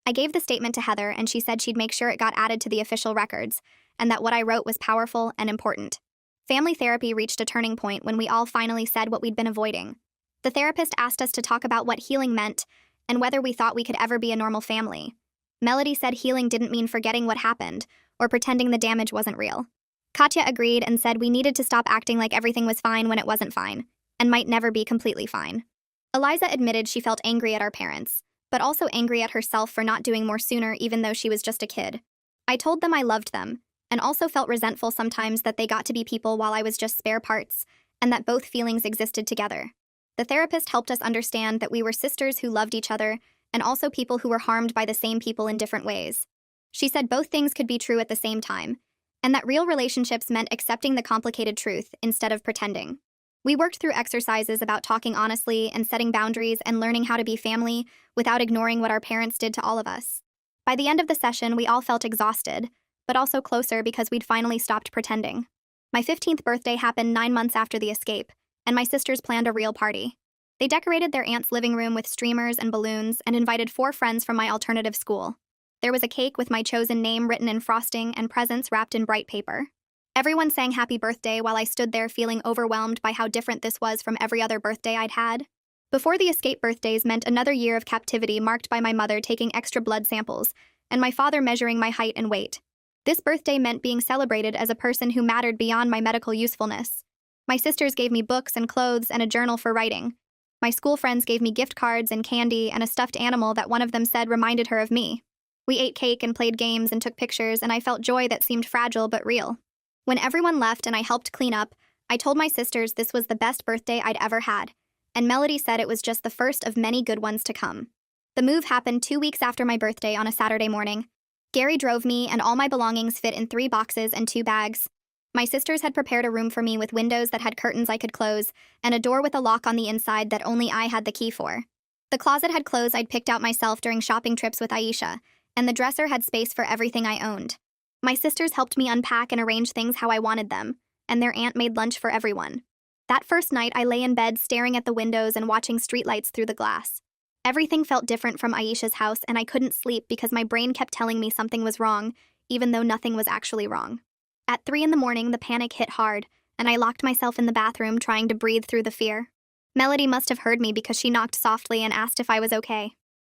Speaker 1: I gave the statement to Heather, and she said she'd make sure it got added to the official records, and that what I wrote was powerful and important. Family therapy reached a turning point when we all finally said what we'd been avoiding. The therapist asked us to talk about what healing meant and whether we thought we could ever be a normal family. Melody said healing didn't mean forgetting what happened or pretending the damage wasn't real. Katya agreed and said we needed to stop acting like everything was fine when it wasn't fine, and might never be completely fine. Eliza admitted she felt angry at our parents, but also angry at herself for not doing more sooner even though she was just a kid. I told them I loved them, and also felt resentful sometimes that they got to be people while I was just spare parts, and that both feelings existed together. The therapist helped us understand that we were sisters who loved each other, and also people who were harmed by the same people in different ways. She said both things could be true at the same time, and that real relationships meant accepting the complicated truth instead of pretending. We worked through exercises about talking honestly and setting boundaries and learning how to be family without ignoring what our parents did to all of us. By the end of the session, we all felt exhausted, but also closer because we'd finally stopped pretending. My 15th birthday happened 9 months after the escape, and my sisters planned a real party. They decorated their aunt's living room with streamers and balloons and invited 4 friends from my alternative school. There was a cake with my chosen name written in frosting and presents wrapped in bright paper. Everyone sang happy birthday while I stood there feeling overwhelmed by how different this was from every other birthday I'd had. Before the escape birthdays meant another year of captivity marked by my mother taking extra blood samples and my father measuring my height and weight. This birthday meant being celebrated as a person who mattered beyond my medical usefulness. My sisters gave me books and clothes and a journal for writing. My school friends gave me gift cards and candy and a stuffed animal that one of them said reminded her of me. We ate cake and played games and took pictures, and I felt joy that seemed fragile but real. When everyone left and I helped clean up, I told my sisters this was the best birthday I'd ever had, and Melody said it was just the first of many good ones to come. The move happened 2 weeks after my birthday on a Saturday morning. Gary drove me, and all my belongings fit in 3 boxes and 2 bags. My sisters had prepared a room for me with windows that had curtains I could close, and a door with a lock on the inside that only I had the key for. The closet had clothes I'd picked out myself during shopping trips with Aisha, and the dresser had space for everything I owned. My sisters helped me unpack and arrange things how I wanted them, and their aunt made lunch for everyone. That first night, I lay in bed staring at the windows and watching streetlights through the glass. Everything felt different from Aisha's house, and I couldn't sleep because my brain kept telling me something was wrong, even though nothing was actually wrong. At 3 in the morning, the panic hit hard, and I locked myself in the bathroom trying to breathe through the fear. Melody must have heard me because she knocked softly and asked if I was okay.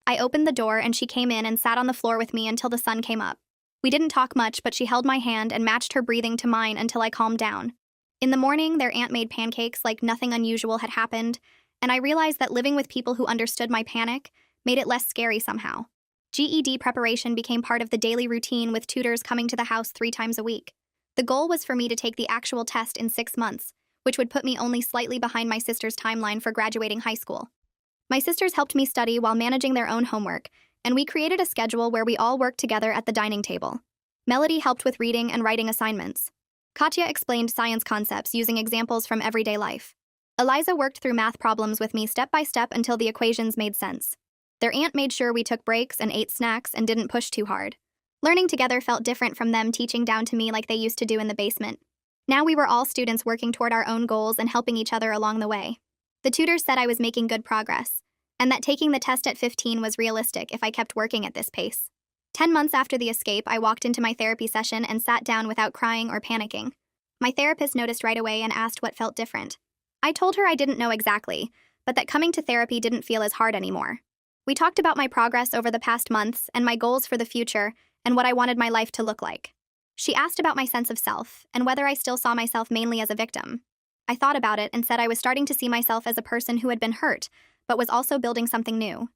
Speaker 1: I opened the door, and she came in and sat on the floor with me until the sun came up. We didn't talk much, but she held my hand and matched her breathing to mine until I calmed down. In the morning, their aunt made pancakes like nothing unusual had happened, and I realized that living with people who understood my panic made it less scary somehow. GED preparation became part of the daily routine with tutors coming to the house 3 times a week. The goal was for me to take the actual test in 6 months, which would put me only slightly behind my sister's timeline for graduating high school. My sisters helped me study while managing their own homework, and we created a schedule where we all worked together at the dining table. Melody helped with reading and writing assignments. Katya explained science concepts using examples from everyday life. Eliza worked through math problems with me step by step until the equations made sense. Their aunt made sure we took breaks and ate snacks and didn't push too hard. Learning together felt different from them teaching down to me like they used to do in the basement. Now we were all students working toward our own goals and helping each other along the way. The tutors said I was making good progress, and that taking the test at 15 was realistic if I kept working at this pace. 10 months after the escape, I walked into my therapy session and sat down without crying or panicking. My therapist noticed right away and asked what felt different. I told her I didn't know exactly, but that coming to therapy didn't feel as hard anymore. We talked about my progress over the past months and my goals for the future and what I wanted my life to look like. She asked about my sense of self and whether I still saw myself mainly as a victim. I thought about it and said I was starting to see myself as a person who had been hurt, but was also building something new.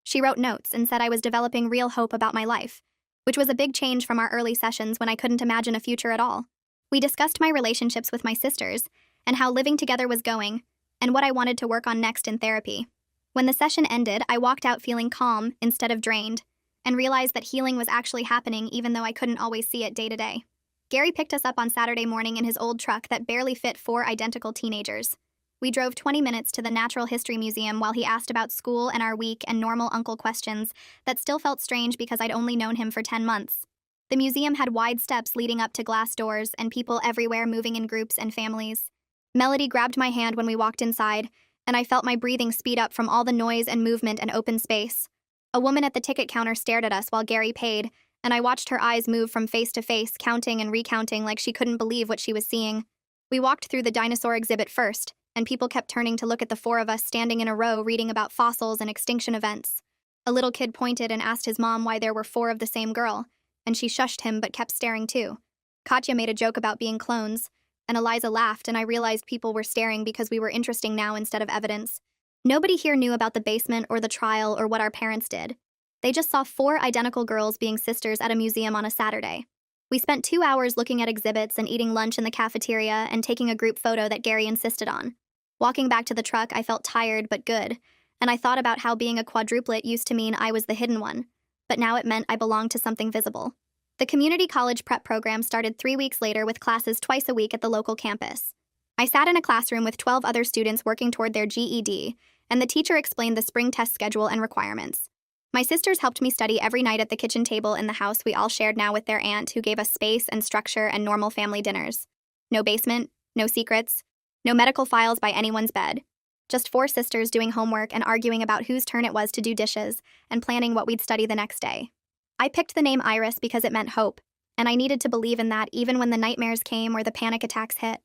Speaker 1: She wrote notes and said I was developing real hope about my life, which was a big change from our early sessions when I couldn't imagine a future at all. We discussed my relationships with my sisters and how living together was going, and what I wanted to work on next in therapy. When the session ended, I walked out feeling calm instead of drained, and realized that healing was actually happening even though I couldn't always see it day to day. Gary picked us up on Saturday morning in his old truck that barely fit 4 identical teenagers. We drove 20 minutes to the Natural History Museum while he asked about school and our week and normal uncle questions that still felt strange because I'd only known him for 10 months. The museum had wide steps leading up to glass doors and people everywhere moving in groups and families. Melody grabbed my hand when we walked inside, and I felt my breathing speed up from all the noise and movement and open space. A woman at the ticket counter stared at us while Gary paid, and I watched her eyes move from face to face, counting and recounting like she couldn't believe what she was seeing. We walked through the dinosaur exhibit first, and people kept turning to look at the 4 of us standing in a row reading about fossils and extinction events. A little kid pointed and asked his mom why there were 4 of the same girl, and she shushed him but kept staring too. Katya made a joke about being clones, and Eliza laughed, and I realized people were staring because we were interesting now instead of evidence. Nobody here knew about the basement or the trial or what our parents did. They just saw 4 identical girls being sisters at a museum on a Saturday. We spent 2 hours looking at exhibits and eating lunch in the cafeteria and taking a group photo that Gary insisted on. Walking back to the truck, I felt tired but good, and I thought about how being a quadruplet used to mean I was the hidden one, but now it meant I belonged to something visible. The community college prep program started 3 weeks later with classes twice a week at the local campus. I sat in a classroom with 12 other students working toward their GED, and the teacher explained the spring test schedule and requirements. My sisters helped me study every night at the kitchen table in the house we all shared now with their aunt, who gave us space and structure and normal family dinners. No basement, no secrets, no medical files by anyone's bed. Just 4 sisters doing homework and arguing about whose turn it was to do dishes and planning what we'd study the next day. I picked the name Iris because it meant hope, and I needed to believe in that even when the nightmares came or the panic attacks hit,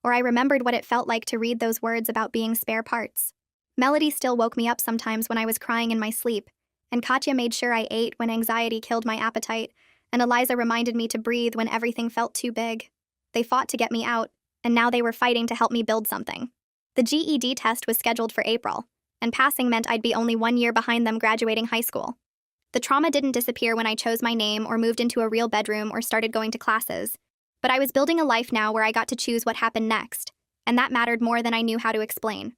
Speaker 1: or I remembered what it felt like to read those words about being spare parts. Melody still woke me up sometimes when I was crying in my sleep, and Katya made sure I ate when anxiety killed my appetite, and Eliza reminded me to breathe when everything felt too big. They fought to get me out, and now they were fighting to help me build something. The GED test was scheduled for April, and passing meant I'd be only 1 year behind them graduating high school. The trauma didn't disappear when I chose my name or moved into a real bedroom or started going to classes, but I was building a life now where I got to choose what happened next, and that mattered more than I knew how to explain.